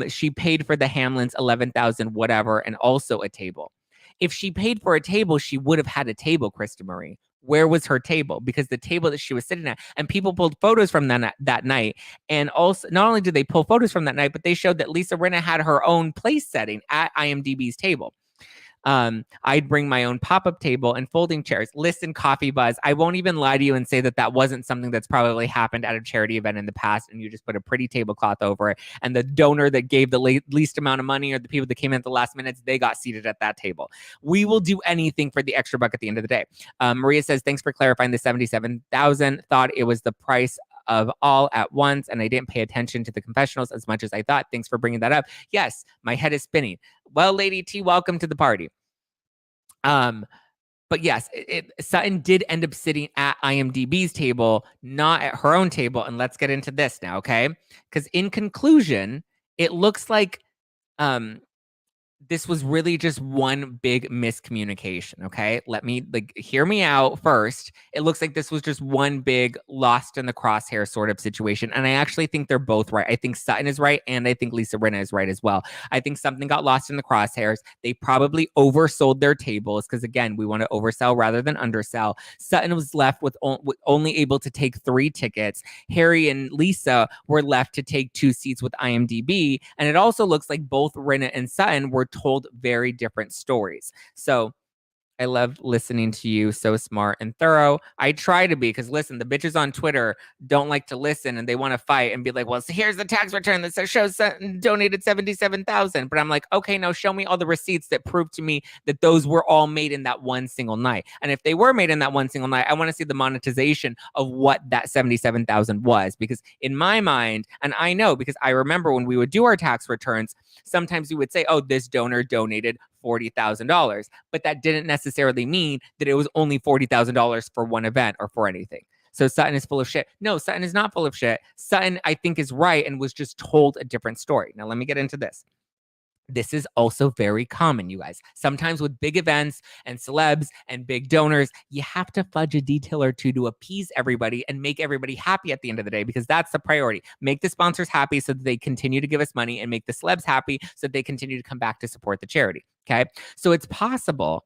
S1: She paid for the Hamlins 11,000 whatever, and also a table. If she paid for a table, she would have had a table, Krista Marie. Where was her table? Because the table that she was sitting at, and people pulled photos from that night. And also, not only did they pull photos from that night, but they showed that Lisa Rinna had her own place setting at IMDb's table. I'd bring my own pop-up table and folding chairs. Listen, Coffee Buzz, I won't even lie to you and say that wasn't something that's probably happened at a charity event in the past, and you just put a pretty tablecloth over it, and the donor that gave the least amount of money, or the people that came in at the last minutes, they got seated at that table. We will do anything for the extra buck at the end of the day. Maria says, thanks for clarifying the 77,000. Thought it was the price of all at once, and I didn't pay attention to the confessionals as much as I thought. Thanks for bringing that up. Yes, my head is spinning. Well, Lady T, welcome to the party. But yes, Sutton did end up sitting at IMDb's table, not at her own table. And let's get into this now, okay? Because in conclusion, it looks like this was really just one big miscommunication, okay? Hear me out first. It looks like this was just one big lost in the crosshair sort of situation. And I actually think they're both right. I think Sutton is right, and I think Lisa Rinna is right as well. I think something got lost in the crosshairs. They probably oversold their tables, because again, we want to oversell rather than undersell. Sutton was left with only able to take 3 tickets. Harry and Lisa were left to take 2 seats with IMDb. And it also looks like both Rinna and Sutton were told very different stories. So I love listening to you. So smart and thorough. I try to be, because listen, the bitches on Twitter don't like to listen, and they want to fight and be like, well, so here's the tax return that shows donated 77,000. But I'm like, okay, no, show me all the receipts that prove to me that those were all made in that one single night. And if they were made in that one single night, I want to see the monetization of what that 77,000 was. Because in my mind, and I know because I remember when we would do our tax returns, sometimes we would say, oh, this donor donated $40,000, but that didn't necessarily mean that it was only $40,000 for one event or for anything. So Sutton is full of shit. No, Sutton is not full of shit. Sutton, I think, is right and was just told a different story. Now, let me get into this. This is also very common, you guys. Sometimes with big events and celebs and big donors, you have to fudge a detail or two to appease everybody and make everybody happy at the end of the day, because that's the priority. Make the sponsors happy so that they continue to give us money, and make the celebs happy so that they continue to come back to support the charity. Okay. So it's possible,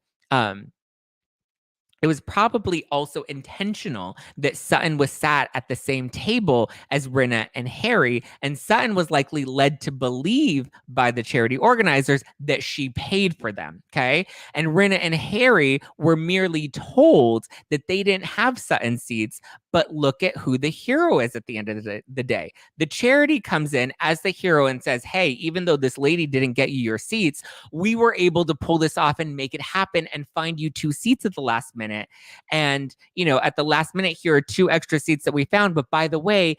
S1: it was probably also intentional that Sutton was sat at the same table as Rinna and Harry, and Sutton was likely led to believe by the charity organizers that she paid for them, okay? And Rinna and Harry were merely told that they didn't have Sutton seats, but look at who the hero is at the end of the day. The charity comes in as the hero and says, hey, even though this lady didn't get you your seats, we were able to pull this off and make it happen and find you 2 seats at the last minute. And, at the last minute, here are 2 extra seats that we found. But by the way,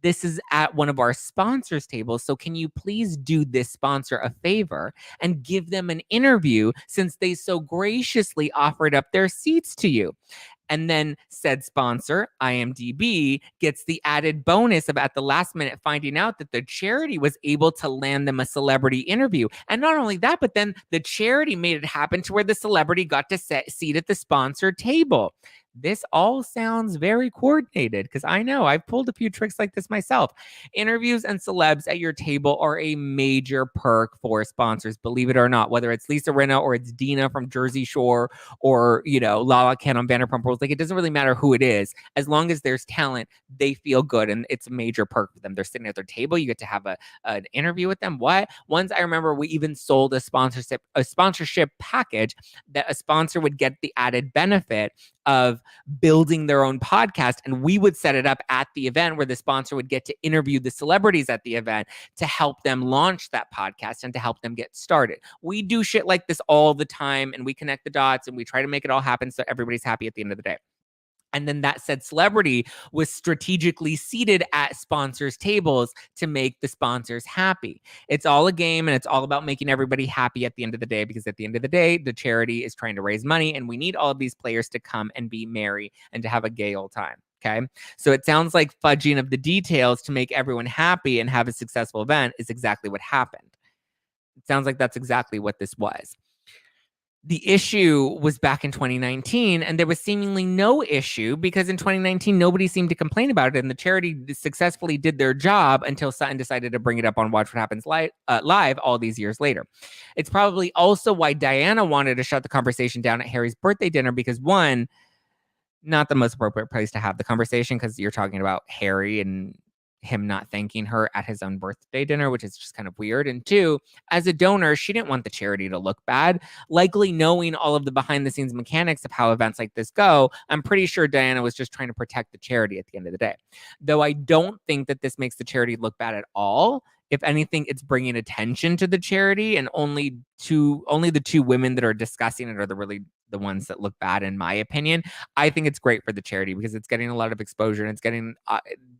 S1: this is at one of our sponsors' tables. So can you please do this sponsor a favor and give them an interview, since they so graciously offered up their seats to you? And then said sponsor, IMDb, gets the added bonus of at the last minute finding out that the charity was able to land them a celebrity interview. And not only that, but then the charity made it happen to where the celebrity got to seat at the sponsor table. this all sounds very coordinated, because I know I've pulled a few tricks like this myself. Interviews and celebs at your table are a major perk for sponsors, believe it or not, whether it's Lisa Rinna or it's Dina from Jersey Shore or, Lala Ken on Vanderpump Rules. Like, it doesn't really matter who it is. As long as there's talent, they feel good, and it's a major perk for them. They're sitting at their table. You get to have an interview with them. What? Once I remember we even sold a sponsorship package that a sponsor would get the added benefit of building their own podcast, and we would set it up at the event where the sponsor would get to interview the celebrities at the event to help them launch that podcast and to help them get started. We do shit like this all the time, and we connect the dots and we try to make it all happen so everybody's happy at the end of the day. And then that said celebrity was strategically seated at sponsors' tables to make the sponsors happy. It's all a game, and it's all about making everybody happy at the end of the day, because at the end of the day, the charity is trying to raise money, and we need all of these players to come and be merry and to have a gay old time. Okay. So it sounds like fudging of the details to make everyone happy and have a successful event is exactly what happened. It sounds like that's exactly what this was. The issue was back in 2019, and there was seemingly no issue because in 2019, nobody seemed to complain about it, and the charity successfully did their job until Sutton decided to bring it up on Watch What Happens live all these years later. It's probably also why Diana wanted to shut the conversation down at Harry's birthday dinner, because one, not the most appropriate place to have the conversation, because you're talking about Harry and him not thanking her at his own birthday dinner, which is just kind of weird. And two, as a donor, she didn't want the charity to look bad. Likely knowing all of the behind the scenes mechanics of how events like this go, I'm pretty sure Diana was just trying to protect the charity at the end of the day. Though I don't think that this makes the charity look bad at all. If anything, it's bringing attention to the charity, and only the two women that are discussing it are the ones that look bad, in my opinion. I think it's great for the charity because it's getting a lot of exposure, and it's getting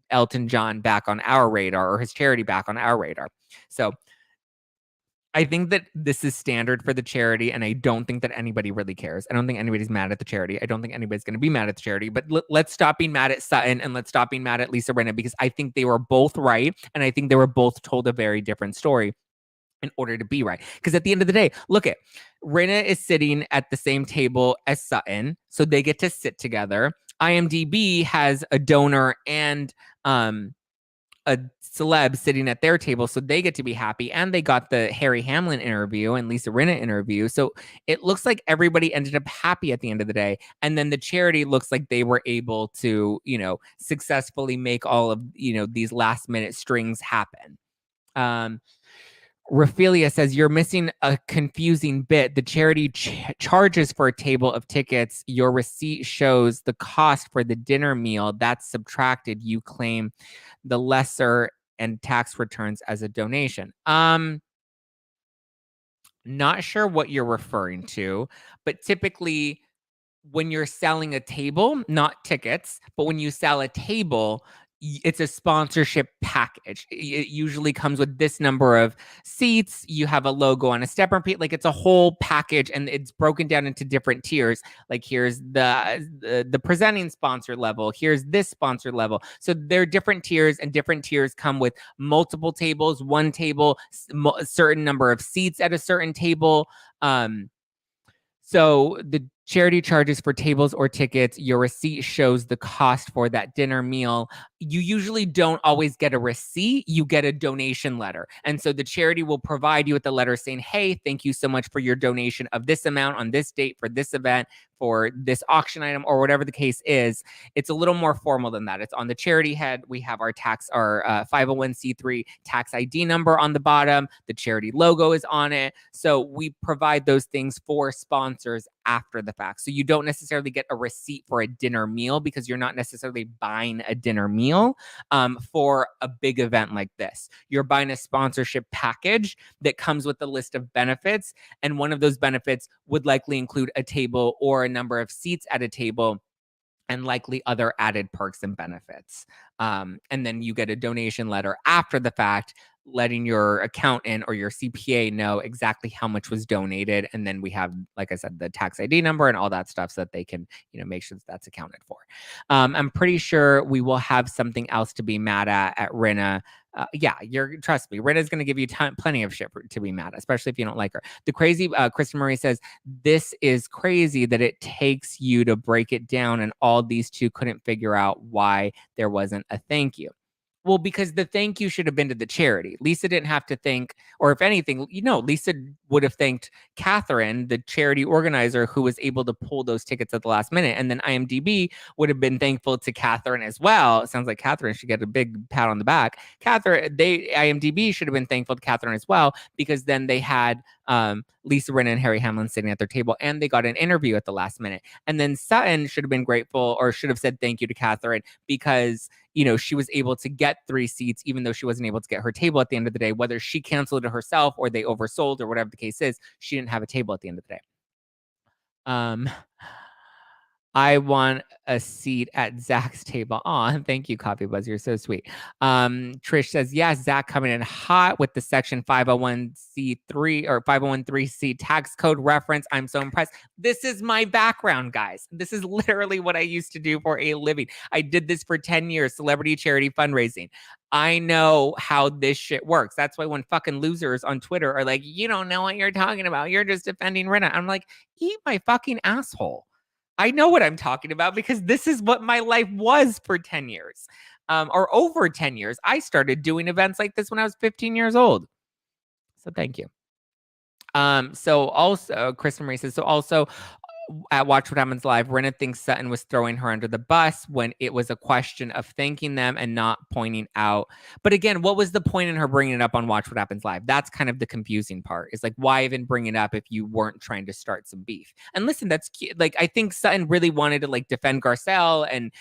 S1: Elton John back on our radar, or his charity back on our radar. So I think that this is standard for the charity, and I don't think that anybody really cares. I don't think anybody's mad at the charity. I don't think anybody's going to be mad at the charity, but let's stop being mad at Sutton, and let's stop being mad at Lisa Rinna, because I think they were both right, and I think they were both told a very different story in order to be right. Because at the end of the day, look at Rinna is sitting at the same table as Sutton, so they get to sit together. IMDb has a donor and a celeb sitting at their table, so they get to be happy, and they got the Harry Hamlin interview and Lisa Rinna interview. So it looks like everybody ended up happy at the end of the day. And then the charity looks like they were able to, successfully make all of, these last minute strings happen. Raphelia says, you're missing a confusing bit. The charity charges for a table of tickets. Your receipt shows the cost for the dinner meal. That's subtracted. You claim the lesser and tax returns as a donation. Not sure what you're referring to, but typically when you're selling a table, not tickets, but when you sell a table, it's a sponsorship package. It usually comes with this number of seats. You have a logo on a step repeat. Like, it's a whole package, and it's broken down into different tiers. Like, here's the presenting sponsor level. Here's this sponsor level. So there are different tiers, and different tiers come with multiple tables, one table, a certain number of seats at a certain table. So the charity charges for tables or tickets. Your receipt shows the cost for that dinner meal. You usually don't always get a receipt. You get a donation letter. And so the charity will provide you with a letter saying, hey, thank you so much for your donation of this amount on this date for this event, for this auction item, or whatever the case is. It's a little more formal than that. It's on the charity head. We have our 501c3 tax ID number on the bottom. The charity logo is on it. So we provide those things for sponsors after the fact. So you don't necessarily get a receipt for a dinner meal, because you're not necessarily buying a dinner meal for a big event like this. You're buying a sponsorship package that comes with a list of benefits. And one of those benefits would likely include a table or a number of seats at a table, and likely other added perks and benefits. And then you get a donation letter after the fact, letting your accountant or your CPA know exactly how much was donated. And then we have, like I said, the tax ID number and all that stuff, so that they can, make sure that's accounted for. I'm pretty sure we will have something else to be mad at Rinna Yeah, trust me, Rinna's going to give you plenty of shit to be mad, especially if you don't like her. The crazy Kristen Marie says, this is crazy that it takes you to break it down, and all these two couldn't figure out why there wasn't a thank you. Well, because the thank you should have been to the charity. Lisa didn't have to thank, or if anything, Lisa would have thanked Catherine, the charity organizer, who was able to pull those tickets at the last minute. And then IMDb would have been thankful to Catherine as well. It sounds like Catherine should get a big pat on the back. IMDb should have been thankful to Catherine as well, because then they had Lisa Rinna and Harry Hamlin sitting at their table, and they got an interview at the last minute. And then Sutton should have been grateful, or should have said thank you to Catherine, because she was able to get 3 seats, even though she wasn't able to get her table at the end of the day. Whether she canceled it herself or they oversold or whatever the case is, she didn't have a table at the end of the day. I want a seat at Zach's table. Aw, thank you, Coffee Buzz. You're so sweet. Trish says, yes, Zach coming in hot with the Section 501c3 or 501(c)(3) tax code reference. I'm so impressed. This is my background, guys. This is literally what I used to do for a living. I did this for 10 years, celebrity charity fundraising. I know how this shit works. That's why when fucking losers on Twitter are like, you don't know what you're talking about, you're just defending Rinna, I'm like, eat my fucking asshole. I know what I'm talking about, because this is what my life was for 10 years, or over 10 years. I started doing events like this when I was 15 years old. So thank you. So also, Kristen Marie says, so also at Watch What Happens Live, Rinna thinks Sutton was throwing her under the bus when it was a question of thanking them and not pointing out. But again, what was the point in her bringing it up on Watch What Happens Live? That's kind of the confusing part. Is like, why even bring it up if you weren't trying to start some beef? And listen, that's cute. Like, I think Sutton really wanted to like defend Garcelle and,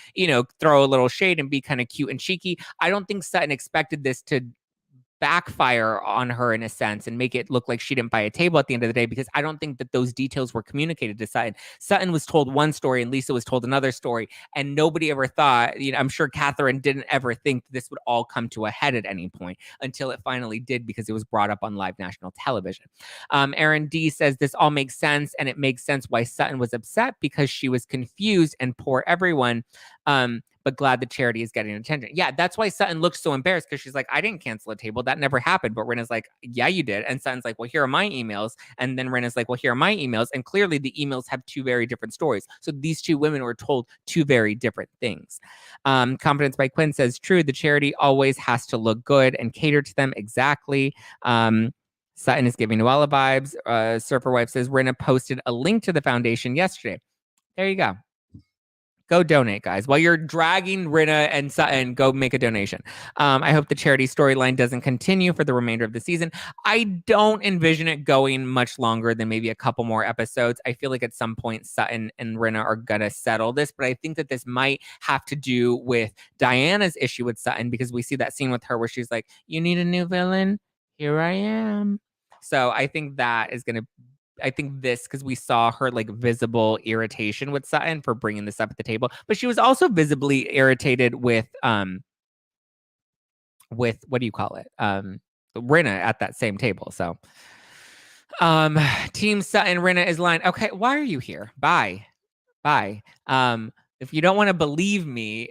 S1: throw a little shade and be kind of cute and cheeky. I don't think Sutton expected this to backfire on her in a sense and make it look like she didn't buy a table at the end of the day, because I don't think that those details were communicated to Sutton. Sutton was told one story and Lisa was told another story, and nobody ever thought, I'm sure Catherine didn't ever think this would all come to a head at any point until it finally did, because it was brought up on live national television. Aaron D says, this all makes sense, and it makes sense why Sutton was upset, because she was confused, and poor everyone. But glad the charity is getting attention. Yeah, that's why Sutton looks so embarrassed, because she's like, I didn't cancel a table. That never happened. But Rinna's like, yeah, you did. And Sutton's like, well, here are my emails. And then Rinna's like, well, here are my emails. And clearly the emails have 2 very different stories. So these 2 women were told 2 very different things. Confidence by Quinn says, true, the charity always has to look good and cater to them. Exactly. Sutton is giving Noella vibes. Surfer Wife says, Rinna posted a link to the foundation yesterday. There you go. Go donate, guys. While you're dragging Rinna and Sutton, go make a donation. I hope the charity storyline doesn't continue for the remainder of the season. I don't envision it going much longer than maybe a couple more episodes. I feel like at some point Sutton and Rinna are going to settle this, but I think that this might have to do with Diana's issue with Sutton, because we see that scene with her where she's like, you need a new villain? Here I am. So I think that is going to because we saw her like visible irritation with Sutton for bringing this up at the table, but she was also visibly irritated with what do you call it? Rinna at that same table. So Team Sutton, Rinna is lying. Okay, why are you here? Bye. If you don't want to believe me,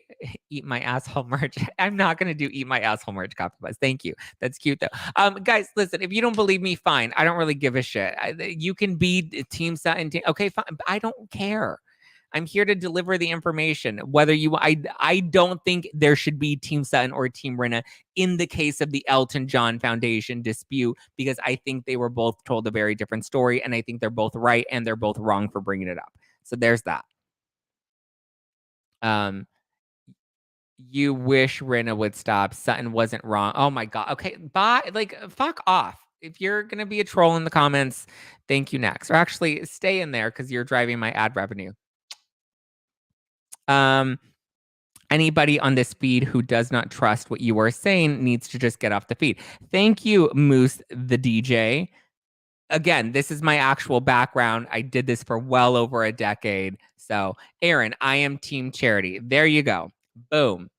S1: eat my asshole merch. I'm not going to do eat my asshole merch, Coffee Buzz. Thank you. That's cute, though. Guys, listen, if you don't believe me, fine. I don't really give a shit. You can be Team Sutton. Okay, fine. I don't care. I'm here to deliver the information. I don't think there should be Team Sutton or Team Rinna in the case of the Elton John Foundation dispute, because I think they were both told a very different story, and I think they're both right and they're both wrong for bringing it up. So there's that. You wish Rinna would stop. Sutton wasn't wrong. Oh my God. Okay, bye. Like, fuck off. If you're gonna be a troll in the comments, thank you next. Or actually, stay in there because you're driving my ad revenue. Anybody on this feed who does not trust what you are saying needs to just get off the feed. Thank you, Moose the DJ. Again, this is my actual background. I did this for well over a decade. So, Aaron, I am Team Charity. There you go. Boom.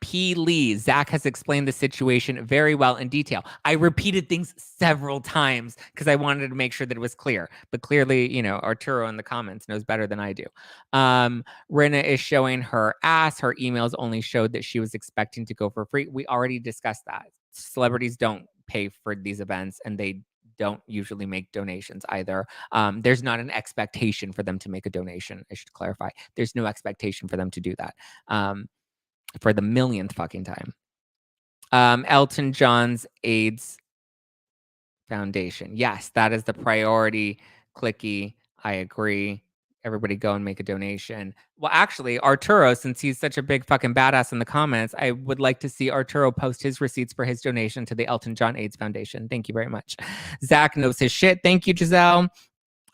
S1: P. Lee, Zack has explained the situation very well in detail. I repeated things several times because I wanted to make sure that it was clear. But clearly, you know, Arturo in the comments knows better than I do. Rinna is showing her ass. Her emails only showed that she was expecting to go for free. We already discussed that. Celebrities don't pay for these events, and they don't usually make donations either. There's not an expectation for them to make a donation. I should clarify. There's no expectation for them to do that. For the millionth fucking time. Elton John's AIDS Foundation. Yes, that is the priority. Clicky. I agree. Everybody go and make a donation. Well, actually, Arturo, since he's such a big fucking badass in the comments, I would like to see Arturo post his receipts for his donation to the Elton John AIDS Foundation. Thank you very much. Zack knows his shit. Thank you, Giselle.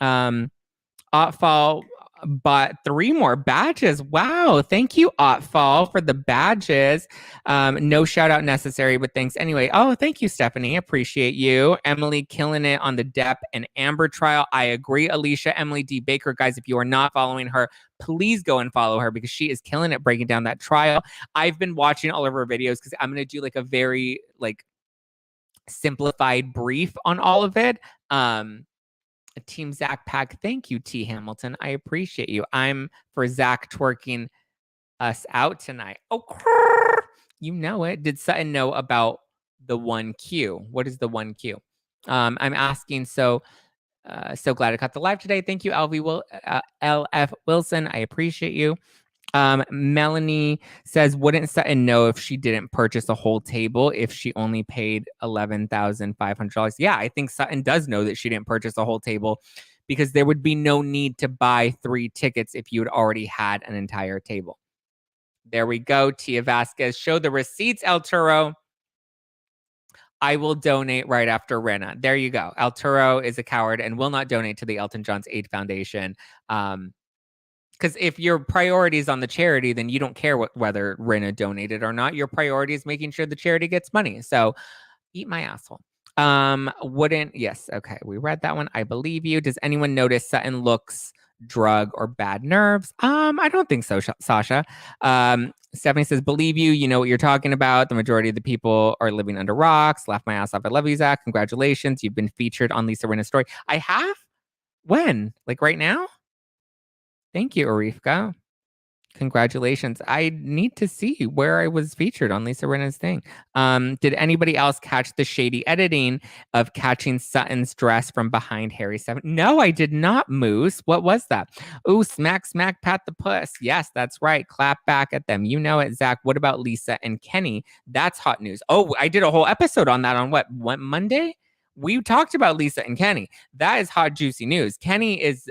S1: Otfall bought 3 more badges. Wow. Thank you, Otfall, for the badges. No shout out necessary, but thanks anyway. Oh, thank you, Stephanie. Appreciate you. Emily killing it on the Depp and Amber trial. I agree, Alicia. Emily D. Baker, guys, if you are not following her, please go and follow her because she is killing it breaking down that trial. I've been watching all of her videos because I'm going to do like a very like simplified brief on all of it. Team Zack Pack, thank you, T. Hamilton. I appreciate you. I'm for Zack twerking us out tonight. Oh, you know it. Did Sutton know about the 1Q? What is the 1Q? I'm asking. So glad I caught the live today. Thank you, LF Wilson. I appreciate you. Melanie says, wouldn't Sutton know if she didn't purchase a whole table if she only paid $11,500? Yeah, I think Sutton does know that she didn't purchase a whole table because there would be no need to buy 3 tickets if you had already had an entire table. There we go. Tia Vasquez, show the receipts, El Turo. I will donate right after Rinna. There you go. El Turo is a coward and will not donate to the Elton John's AIDS Foundation. Because if your priority is on the charity, then you don't care whether Rinna donated or not. Your priority is making sure the charity gets money. So eat my asshole. Yes. Okay. We read that one. I believe you. Does anyone notice Sutton looks drug or bad nerves? I don't think so, Sasha. Stephanie says, believe you. You know what you're talking about. The majority of the people are living under rocks. Laugh my ass off. I love you, Zack. Congratulations. You've been featured on Lisa Rinna's story. I have? When? Like right now? Thank you, Arifka. Congratulations. I need to see where I was featured on Lisa Rinna's thing. Did anybody else catch the shady editing of catching Sutton's dress from behind Harry 7? No, I did not, Moose. What was that? Ooh, smack, smack, pat the puss. Yes, that's right. Clap back at them. You know it, Zack. What about Lisa and Kenny? That's hot news. Oh, I did a whole episode on that on what Monday? We talked about Lisa and Kenny. That is hot, juicy news. Kenny is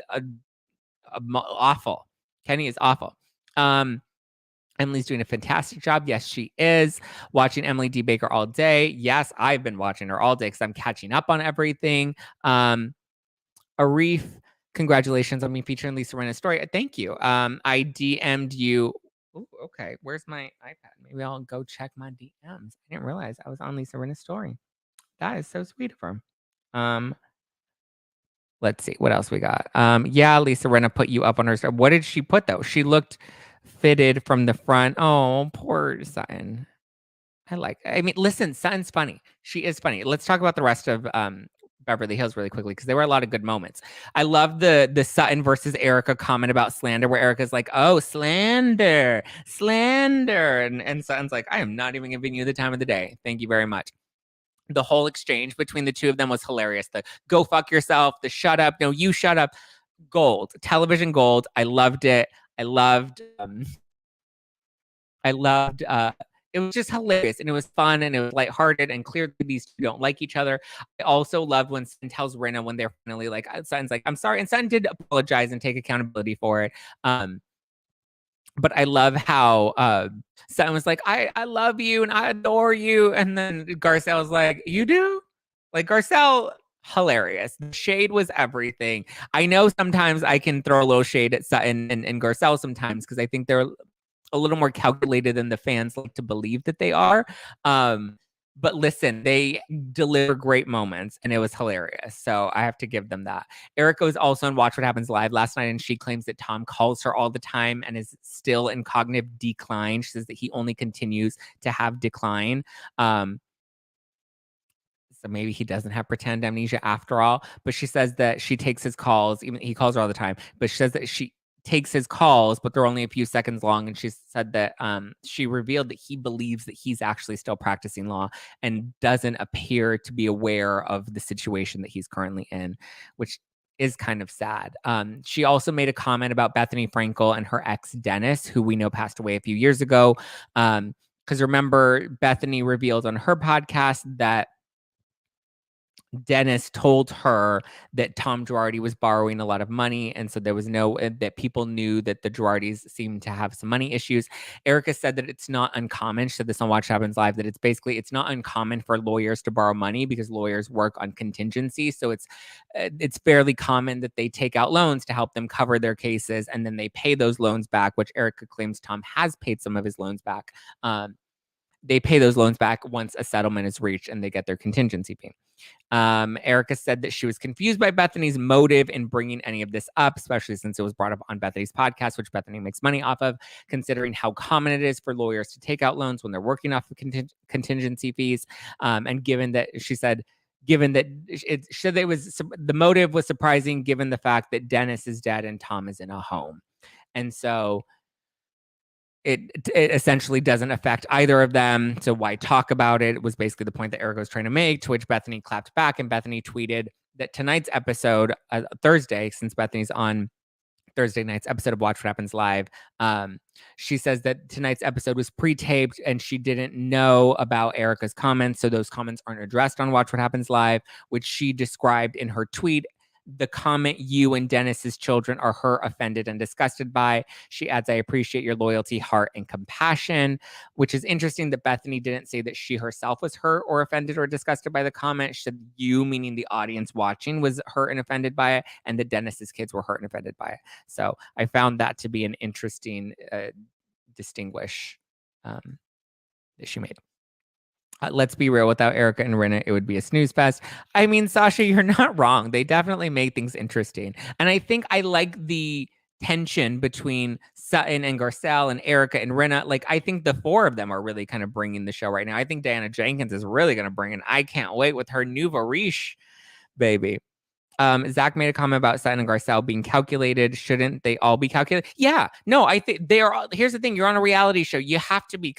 S1: awful. Kenny is awful. Emily's doing a fantastic job. Yes, she is. Watching Emily D. Baker all day. Yes, I've been watching her all day because I'm catching up on everything. Arif, congratulations on me featuring Lisa Rinna's story. Thank you. I DM'd you. Ooh, okay, where's my iPad? Maybe I'll go check my DMs. I didn't realize I was on Lisa Rinna's story. That is so sweet of her. Let's see what else we got. Yeah, Lisa Rinna put you up on her story. What did she put though? She looked fitted from the front. Oh, poor Sutton. I mean, listen, Sutton's funny. She is funny. Let's talk about the rest of Beverly Hills really quickly because there were a lot of good moments. I love the Sutton versus Erica comment about slander where Erica's like, oh, slander. And Sutton's like, I am not even giving you the time of the day. Thank you very much. The whole exchange between the two of them was hilarious. The go fuck yourself, the shut up, no, you shut up. Gold, television gold. I loved it. I loved it was just hilarious and it was fun and it was lighthearted and clearly these two don't like each other. I also loved when Sutton tells Rinna when they're finally like, Sutton's like, I'm sorry. And Sutton did apologize and take accountability for it. But I love how Sutton was like, I love you and I adore you. And then Garcelle's like, you do? Like Garcelle, hilarious. The shade was everything. I know sometimes I can throw a little shade at Sutton and Garcelle sometimes because I think they're a little more calculated than the fans like to believe that they are. But listen, they deliver great moments and it was hilarious. So I have to give them that. Erica was also on Watch What Happens Live last night, and she claims that Tom calls her all the time and is still in cognitive decline. She says that he only continues to have decline. So maybe he doesn't have pretend amnesia after all. But she says that she takes his calls, even he calls her all the time, but she says that she takes his calls, but they're only a few seconds long. And she said that she revealed that he believes that he's actually still practicing law and doesn't appear to be aware of the situation that he's currently in, which is kind of sad. She also made a comment about Bethany Frankel and her ex Dennis, who we know passed away a few years ago. Because remember, Bethany revealed on her podcast that Dennis told her that Tom Girardi was borrowing a lot of money. And so there was that people knew that the Girardis seemed to have some money issues. Erica said that it's not uncommon. She said this on Watch What Happens Live, that it's not uncommon for lawyers to borrow money because lawyers work on contingency. So it's fairly common that they take out loans to help them cover their cases. And then they pay those loans back, which Erica claims Tom has paid some of his loans back. They pay those loans back once a settlement is reached and they get their contingency fee. Erica said that she was confused by Bethany's motive in bringing any of this up, especially since it was brought up on Bethany's podcast, which Bethany makes money off of, considering how common it is for lawyers to take out loans when they're working off of contingency fees. And given that she said it was the motive was surprising given the fact that Dennis is dead and Tom is in a home. And so it essentially doesn't affect either of them. So why talk about it? It was basically the point that Erica was trying to make, to which Bethany clapped back. And Bethany tweeted that tonight's episode, Thursday, since Bethany's on Thursday night's episode of Watch What Happens Live, she says that tonight's episode was pre-taped and she didn't know about Erica's comments. So those comments aren't addressed on Watch What Happens Live, which she described in her tweet. The comment you and Dennis's children are hurt, offended, and disgusted by. She adds, I appreciate your loyalty, heart, and compassion, which is interesting that Bethany didn't say that she herself was hurt or offended or disgusted by the comment. She said you, meaning the audience watching, was hurt and offended by it, and that Dennis's kids were hurt and offended by it. So I found that to be an interesting distinguish that she made. Let's be real, without Erica and Rinna, it would be a snooze fest. I mean, Sasha, you're not wrong. They definitely make things interesting. And I think I like the tension between Sutton and Garcelle and Erica and Rinna. Like, I think the four of them are really kind of bringing the show right now. I think Diana Jenkins is really going to bring it. I can't wait with her nouveau riche, baby. Zack made a comment about Sutton and Garcelle being calculated. Shouldn't they all be calculated? Yeah, no, I think they are. Here's the thing. You're on a reality show. You have to be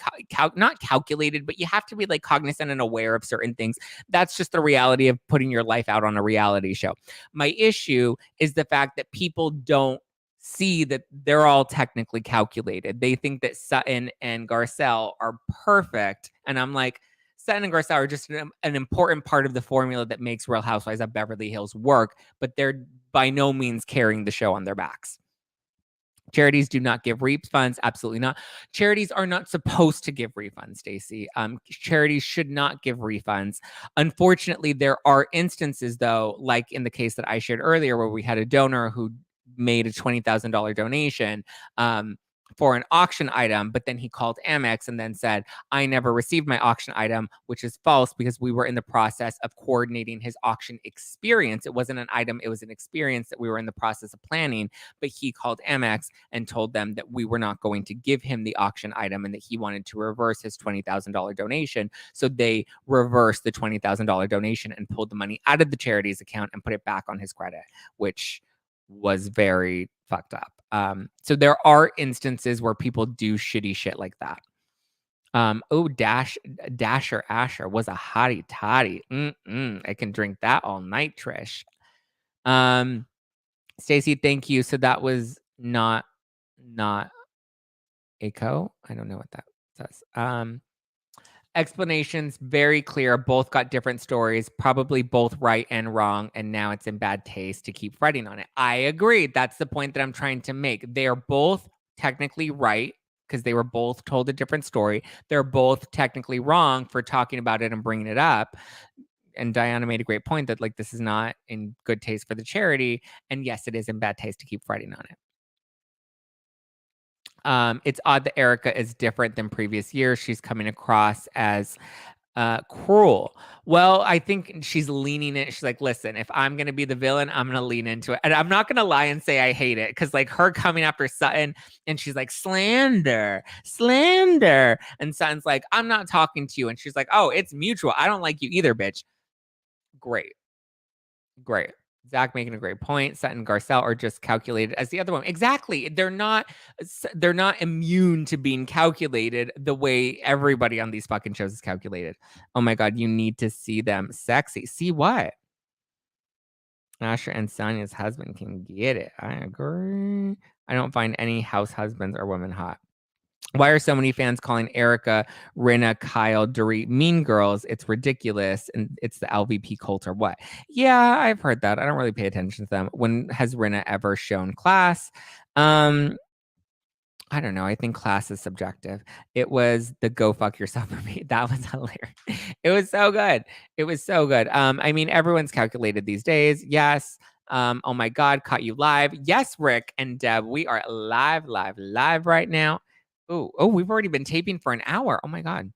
S1: not calculated, but you have to be like cognizant and aware of certain things. That's just the reality of putting your life out on a reality show. My issue is the fact that people don't see that they're all technically calculated. They think that Sutton and Garcelle are perfect. And I'm like, Sutton and Garcelle are just an important part of the formula that makes Real Housewives of Beverly Hills work, but they're by no means carrying the show on their backs. Charities do not give refunds. Absolutely not. Charities are not supposed to give refunds, Stacey. Charities should not give refunds. Unfortunately, there are instances, though, like in the case that I shared earlier, where we had a donor who made a $20,000 donation for an auction item, but then he called Amex and then said, I never received my auction item, which is false because we were in the process of coordinating his auction experience. It wasn't an item, it was an experience that we were in the process of planning, but he called Amex and told them that we were not going to give him the auction item and that he wanted to reverse his $20,000 donation. So they reversed the $20,000 donation and pulled the money out of the charity's account and put it back on his credit, which was very fucked up. So there are instances where people do shitty shit like that. Dasher Asher was a hottie toddy. I can drink that all night, Trish. Stacey, thank you. So that was not Echo. I don't know what that says. Explanations very clear. Both got different stories, probably both right and wrong, and now it's in bad taste to keep fretting on it. I agree. That's the point that I'm trying to make. They're both technically right because they were both told a different story. They're both technically wrong for talking about it and bringing it up. And Diana made a great point that like this is not in good taste for the charity. And yes, it is in bad taste to keep fretting on it. It's odd that Erica is different than previous years. She's coming across as Cruel. Well, I think she's leaning in. She's like, listen, if I'm gonna be the villain, I'm gonna lean into it. And I'm not gonna lie and say I hate it. Cause like her coming after Sutton and she's like, slander, slander. And Sutton's like, I'm not talking to you. And she's like, oh, it's mutual. I don't like you either, bitch. Great. Great. Zack making a great point. Sutton and Garcelle are just calculated as the other one. Exactly. They're not immune to being calculated the way everybody on these fucking shows is calculated. Oh my god, you need to see them sexy. See what? Asher and Sonya's husband can get it. I agree. I don't find any house husbands or women hot. Why are so many fans calling Erica, Rinna, Kyle, Dorit mean girls? It's ridiculous. And it's the LVP cult or what? Yeah, I've heard that. I don't really pay attention to them. When has Rinna ever shown class? I don't know. I think class is subjective. It was the go fuck yourself for me. That was hilarious. It was so good. It was so good. I mean, everyone's calculated these days. Yes. Oh my God, caught you live. Yes, Rick and Deb, we are live right now. Oh, we've already been taping for an hour. Oh my God.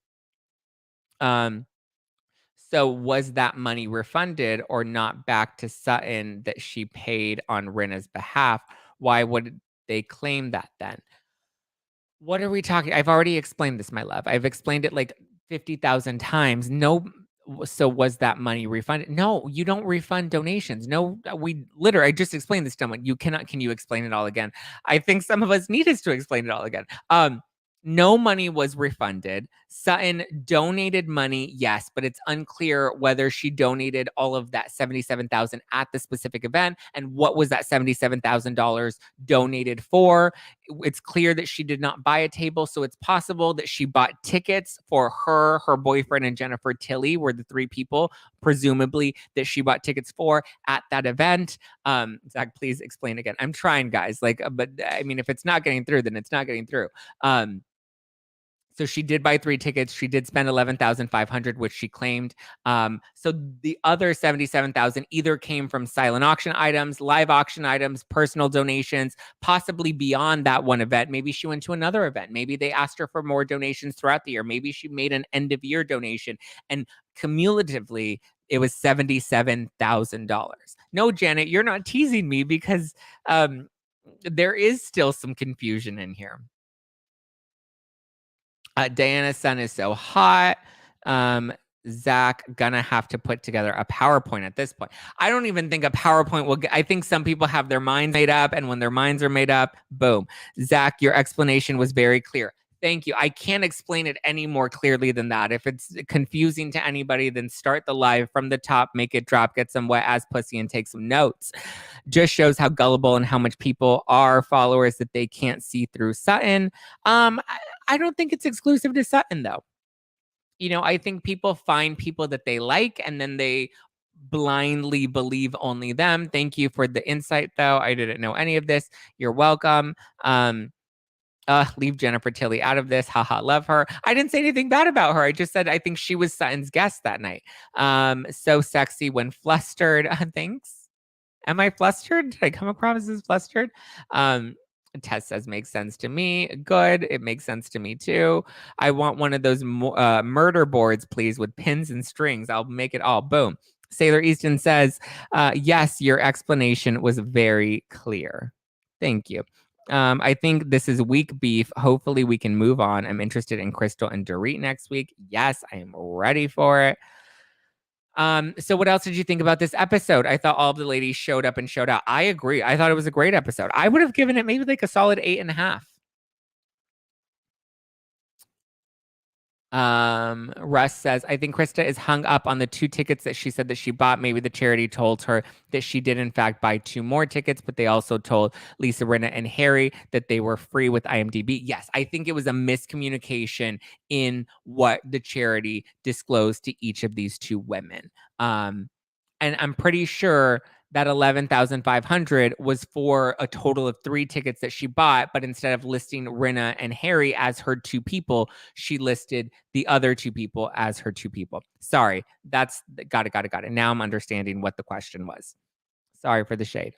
S1: So was that money refunded or not back to Sutton that she paid on Rinna's behalf? Why would they claim that then? What are we talking? I've already explained this, my love. I've explained it like 50,000 times. No. So was that money refunded? No, you don't refund donations. No, we literally, I just explained this to someone. You cannot, can you explain it all again? I think some of us need us to explain it all again. No money was refunded. Sutton donated money, yes, but it's unclear whether she donated all of that $77,000 at the specific event and what was that $77,000 donated for. It's clear that she did not buy a table, so it's possible that she bought tickets for her boyfriend, and Jennifer Tilly were the three people, presumably, that she bought tickets for at that event. Zack, please explain again. I'm trying, guys. But I mean, if it's not getting through, then it's not getting through. So she did buy 3 tickets. She did spend $11,500, which she claimed. So the other $77,000 either came from silent auction items, live auction items, personal donations, possibly beyond that one event. Maybe she went to another event. Maybe they asked her for more donations throughout the year. Maybe she made an end of year donation. And cumulatively, it was $77,000. No, Janet, you're not teasing me because there is still some confusion in here. Diana's son is so hot. Zack gonna have to put together a PowerPoint at this point. I don't even think a PowerPoint will get, I think some people have their minds made up, and when their minds are made up, boom. Zack, your explanation was very clear. Thank you. I can't explain it any more clearly than that. If it's confusing to anybody, then start the live from the top, make it drop, get some wet ass pussy, and take some notes. Just shows how gullible and how much people are followers that they can't see through Sutton. I don't think it's exclusive to Sutton, though. You know, I think people find people that they like and then they blindly believe only them. Thank you for the insight, though. I didn't know any of this. You're welcome. Leave Jennifer Tilly out of this. Haha, love her. I didn't say anything bad about her. I just said I think she was Sutton's guest that night. So sexy when flustered. Thanks. Am I flustered? Did I come across as flustered? Tess says makes sense to me. Good. It makes sense to me too. I want one of those murder boards, please, with pins and strings. I'll make it all. Boom. Sailor Easton says, yes, your explanation was very clear. Thank you. I think this is weak beef. Hopefully we can move on. I'm interested in Crystal and Dorit next week. Yes, I am ready for it. So what else did you think about this episode? I thought all of the ladies showed up and showed out. I agree. I thought it was a great episode. I would have given it maybe like a solid 8.5. Russ says, I think Krista is hung up on the 2 tickets that she said that she bought. Maybe the charity told her that she did in fact buy 2 more tickets, but they also told Lisa, Rinna, and Harry that they were free with IMDb. Yes, I think it was a miscommunication in what the charity disclosed to each of these 2 women. And I'm pretty sure that 11,500 was for a total of 3 tickets that she bought, but instead of listing Rinna and Harry as her 2 people, she listed the other 2 people as her 2 people. Sorry, that's got it. Now I'm understanding what the question was. Sorry for the shade.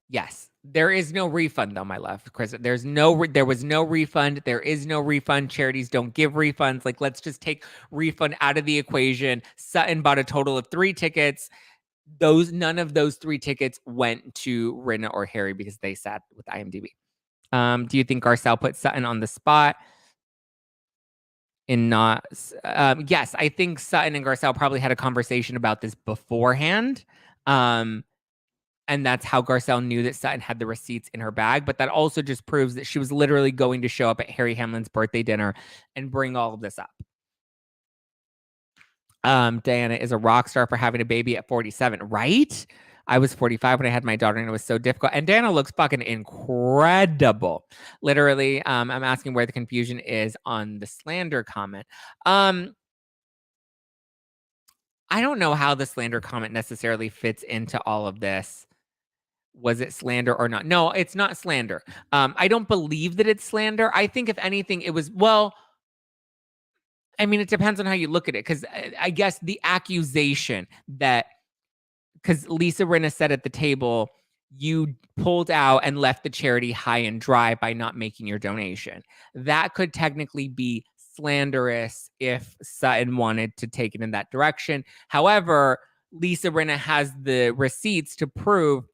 S1: Yes. There is no refund, though, my love, Chris. There was no refund. There is no refund. Charities don't give refunds. Like, let's just take refund out of the equation. Sutton bought a total of 3 tickets. None of those 3 tickets went to Rinna or Harry because they sat with IMDb. Do you think Garcelle put Sutton on the spot? Yes, I think Sutton and Garcelle probably had a conversation about this beforehand. And that's how Garcelle knew that Sutton had the receipts in her bag. But that also just proves that she was literally going to show up at Harry Hamlin's birthday dinner and bring all of this up. Diana is a rock star for having a baby at 47, right? I was 45 when I had my daughter, and it was so difficult. And Diana looks fucking incredible. Literally, I'm asking where the confusion is on the slander comment. I don't know how the slander comment necessarily fits into all of this. Was it slander or not? No, it's not slander. I don't believe that it's slander. I think if anything, it was, well, I mean, it depends on how you look at it. Because I guess the accusation that, because Lisa Rinna said at the table, you pulled out and left the charity high and dry by not making your donation. That could technically be slanderous if Sutton wanted to take it in that direction. However, Lisa Rinna has the receipts to prove.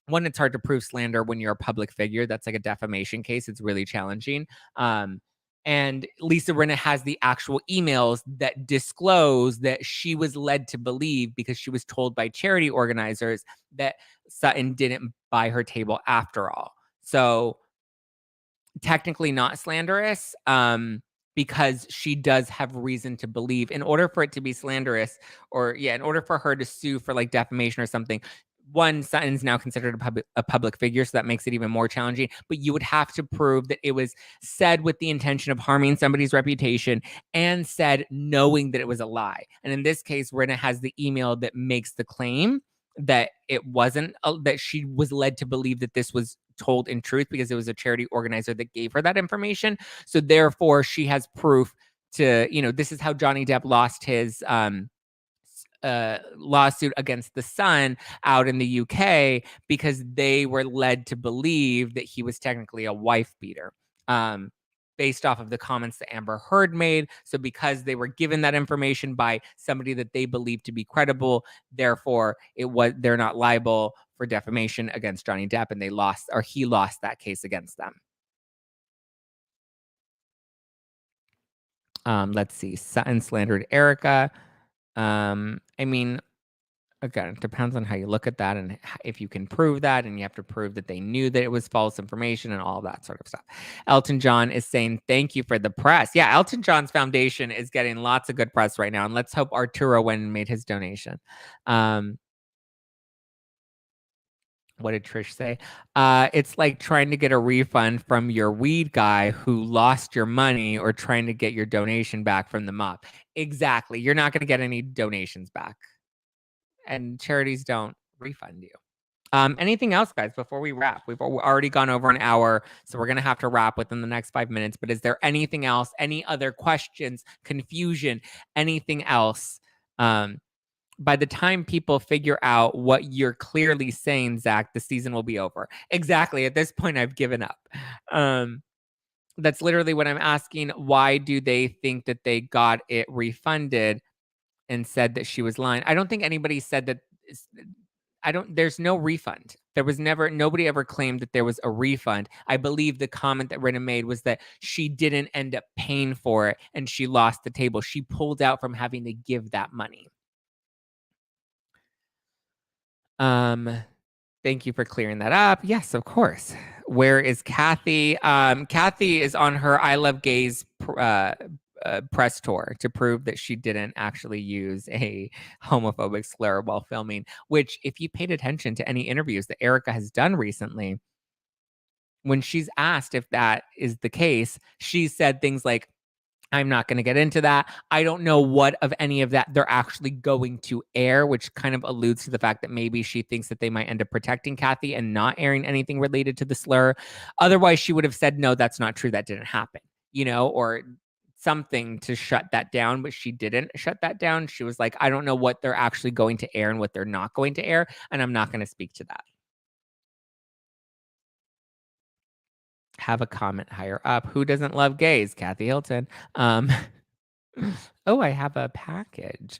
S1: One, it's hard to prove slander when you're a public figure. That's like a defamation case. It's really challenging. And Lisa Rinna has the actual emails that disclose that she was led to believe, because she was told by charity organizers, that Sutton didn't buy her table after all. So technically not slanderous, because she does have reason to believe. In order for it to be slanderous, or in order for her to sue for like defamation or something, one, Sutton's now considered a public figure, so that makes it even more challenging. But you would have to prove that it was said with the intention of harming somebody's reputation and said knowing that it was a lie. And in this case, Rinna has the email that makes the claim that it wasn't, that she was led to believe that this was told in truth because it was a charity organizer that gave her that information. So therefore, she has proof to, this is how Johnny Depp lost his lawsuit against the Sun out in the UK, because they were led to believe that he was technically a wife beater, based off of the comments that Amber Heard made. So because they were given that information by somebody that they believed to be credible, therefore they're not liable for defamation against Johnny Depp, and he lost that case against them. Let's see. Sutton slandered Erica. I mean, again, it depends on how you look at that, and if you can prove that, and you have to prove that they knew that it was false information and all that sort of stuff. Elton John is saying thank you for the press. Yeah, Elton John's foundation is getting lots of good press right now, and let's hope Arturo went and made his donation. What did Trish say? It's like trying to get a refund from your weed guy who lost your money, or trying to get your donation back from the mob. Exactly. You're not going to get any donations back. And charities don't refund you. Anything else, guys, before we wrap? We've already gone over an hour, so we're going to have to wrap within the next 5 minutes. But is there anything else? Any other questions, confusion, anything else? By the time people figure out what you're clearly saying, Zack, the season will be over. Exactly. At this point, I've given up. That's literally what I'm asking. Why do they think that they got it refunded and said that she was lying? I don't think anybody said that. There's no refund. There was nobody ever claimed that there was a refund. I believe the comment that Rinna made was that she didn't end up paying for it and she lost the table. She pulled out from having to give that money. Thank you for clearing that up. Yes, of course. Where is Kathy? Kathy is on her I Love Gays press tour to prove that she didn't actually use a homophobic slur while filming, which, if you paid attention to any interviews that Erica has done recently, when she's asked if that is the case, she said things like, I'm not going to get into that. I don't know what of any of that they're actually going to air, which kind of alludes to the fact that maybe she thinks that they might end up protecting Kathy and not airing anything related to the slur. Otherwise, she would have said, no, that's not true. That didn't happen, or something to shut that down. But she didn't shut that down. She was like, I don't know what they're actually going to air and what they're not going to air, and I'm not going to speak to that. have a comment higher up. Who doesn't love gays? Kathy Hilton. Oh, I have a package.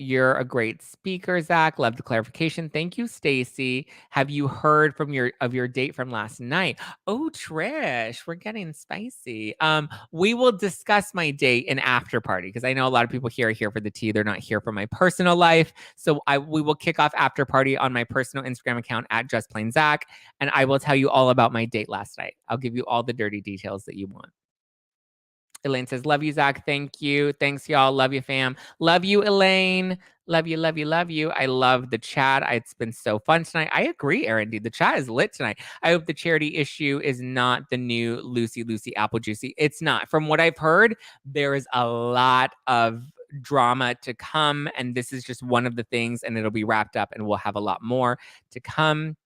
S1: You're a great speaker, Zack. Love the clarification. Thank you, Stacy. Have you heard from your date from last night? Oh, Trish, we're getting spicy. We will discuss my date in after party because I know a lot of people here are here for the tea. They're not here for my personal life. So we will kick off after party on my personal Instagram account at Just Plain Zack, and I will tell you all about my date last night. I'll give you all the dirty details that you want. Elaine says, love you, Zack. Thank you. Thanks, y'all. Love you, fam. Love you, Elaine. Love you, love you, love you. I love the chat. It's been so fun tonight. I agree, Aaron D. The chat is lit tonight. I hope the charity issue is not the new Lucy Apple Juicy. It's not. From what I've heard, there is a lot of drama to come, and this is just one of the things, and it'll be wrapped up, and we'll have a lot more to come.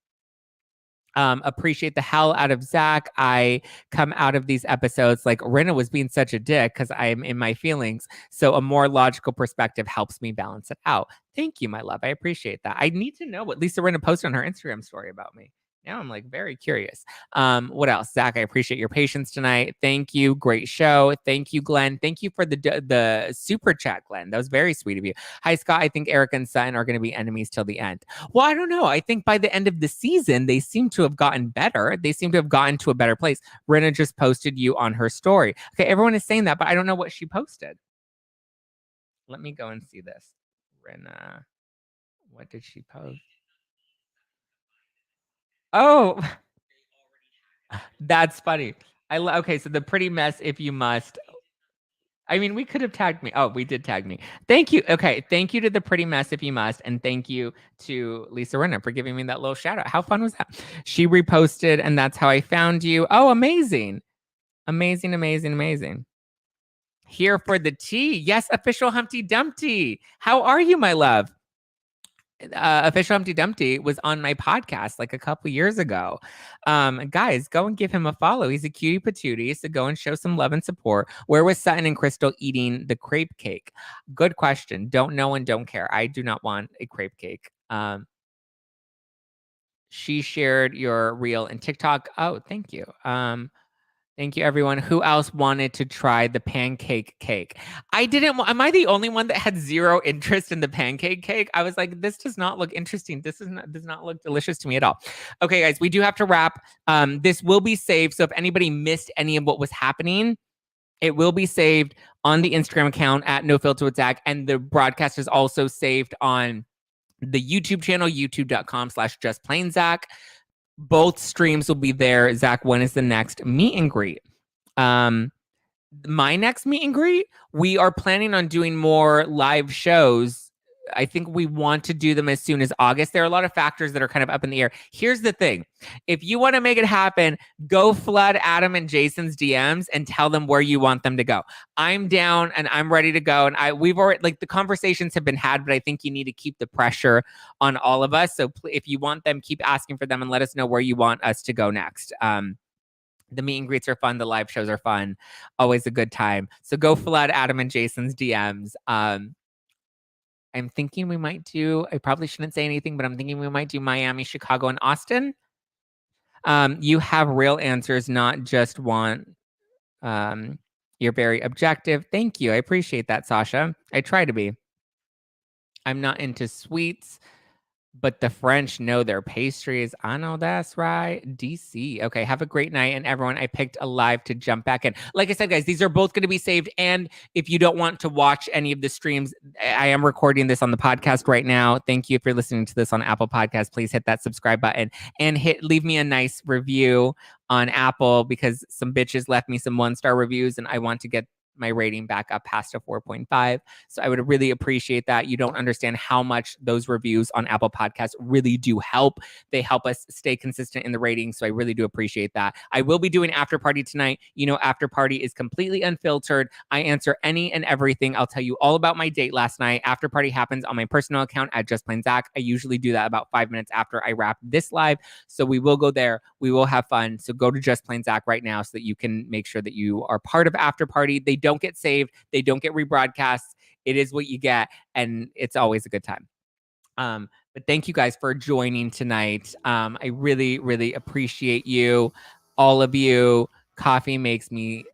S1: Appreciate the hell out of Zack. I come out of these episodes like Rinna was being such a dick because I'm in my feelings. So a more logical perspective helps me balance it out. Thank you, my love. I appreciate that. I need to know what Lisa Rinna posted on her Instagram story about me. Now I'm like very curious. What else? Zack, I appreciate your patience tonight. Thank you. Great show. Thank you, Glenn. Thank you for the super chat, Glenn. That was very sweet of you. Hi, Scott. I think Eric and Sutton are going to be enemies till the end. Well, I don't know. I think by the end of the season, they seem to have gotten better. They seem to have gotten to a better place. Rinna just posted you on her story. Okay, everyone is saying that, but I don't know what she posted. Let me go and see this. Rinna, what did she post? Oh, that's funny. Okay, so the pretty mess if you must. I mean, we could have tagged me. Oh, we did tag me. Thank you. Okay, thank you to the pretty mess if you must, and thank you to Lisa Rinna for giving me that little shout out. How fun was that? She reposted, and that's how I found you. Oh, amazing. Amazing, amazing, amazing. Here for the tea. Yes, official Humpty Dumpty. How are you, my love? Official Humpty Dumpty was on my podcast like a couple years ago. Guys, go and give him a follow. He's a cutie patootie, so go and show some love and support. Where was Sutton and Crystal eating the crepe cake? Good question. Don't know and don't care. I do not want a crepe cake. She shared your reel and TikTok. Oh, thank you. Thank you, everyone. Who else wanted to try the pancake cake? I didn't. Am I the only one that had zero interest in the pancake cake? I was like, this does not look interesting. This does not look delicious to me at all. Okay, guys, we do have to wrap. This will be saved. So if anybody missed any of what was happening, it will be saved on the Instagram account at No Filter with Zack, and the broadcast is also saved on the YouTube channel, youtube.com/justplainzack. Both streams will be there. Zack, when is the next meet and greet? My next meet and greet, we are planning on doing more live shows. I think we want to do them as soon as August. There are a lot of factors that are kind of up in the air. Here's the thing. If you want to make it happen, go flood Adam and Jason's DMs and tell them where you want them to go. I'm down and I'm ready to go. And we've already, like, the conversations have been had, but I think you need to keep the pressure on all of us. So if you want them, keep asking for them and let us know where you want us to go next. The meet and greets are fun. The live shows are fun. Always a good time. So go flood Adam and Jason's DMs. I'm thinking we might do, I probably shouldn't say anything, but I'm thinking we might do Miami, Chicago, and Austin. You have real answers, not just want, you're very objective. Thank you. I appreciate that, Sasha. I try to be. I'm not into sweets, but the French know their pastries. I know that's right. DC. Okay, have a great night. And everyone, I picked a live to jump back in. Like I said, guys, these are both going to be saved. And if you don't want to watch any of the streams, I am recording this on the podcast right now. Thank you if you're listening to this on Apple Podcasts. Please hit that subscribe button and leave me a nice review on Apple, because some bitches left me some 1-star reviews and I want to get my rating back up past a 4.5. So I would really appreciate that. You don't understand how much those reviews on Apple Podcasts really do help. They help us stay consistent in the ratings. So I really do appreciate that. I will be doing After Party tonight. You know, After Party is completely unfiltered. I answer any and everything. I'll tell you all about my date last night. After Party happens on my personal account at Just Plain Zack. I usually do that about 5 minutes after I wrap this live. So we will go there. We will have fun. So go to Just Plain Zack right now so that you can make sure that you are part of After Party. They don't get saved. They don't get rebroadcasts. It is what you get. And it's always a good time. But thank you guys for joining tonight. I really, really appreciate you. all of you. Coffee makes me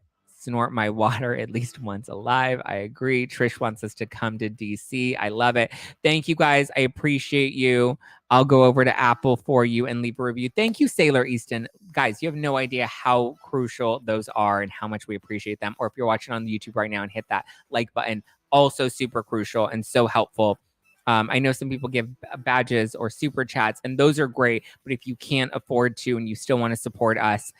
S1: snort my water at least once alive. I agree. Trish wants us to come to DC. I love it. Thank you guys. I appreciate you. I'll go over to Apple for you and leave a review. Thank you, Sailor Easton. Guys, you have no idea how crucial those are and how much we appreciate them. Or if you're watching on YouTube right now and hit that like button, also super crucial and so helpful. I know some people give badges or super chats, and those are great. But if you can't afford to and you still want to support us,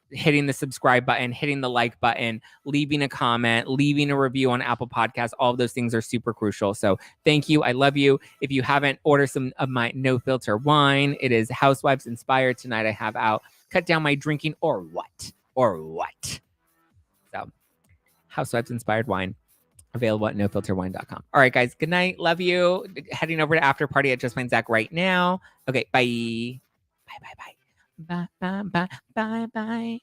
S1: hitting the subscribe button, hitting the like button, leaving a comment, leaving a review on Apple Podcasts, all of those things are super crucial. So thank you. I love you. If you haven't, ordered some of my no filter wine. It is Housewives inspired. Tonight I have out Cut Down My Drinking or What? So Housewives inspired wine. Available at nofilterwine.com. All right, guys. Good night. Love you. Heading over to after party at Just Plain Zack right now. Okay, bye. Bye. Bye. Bye. Bye. Bye. Bye. Bye.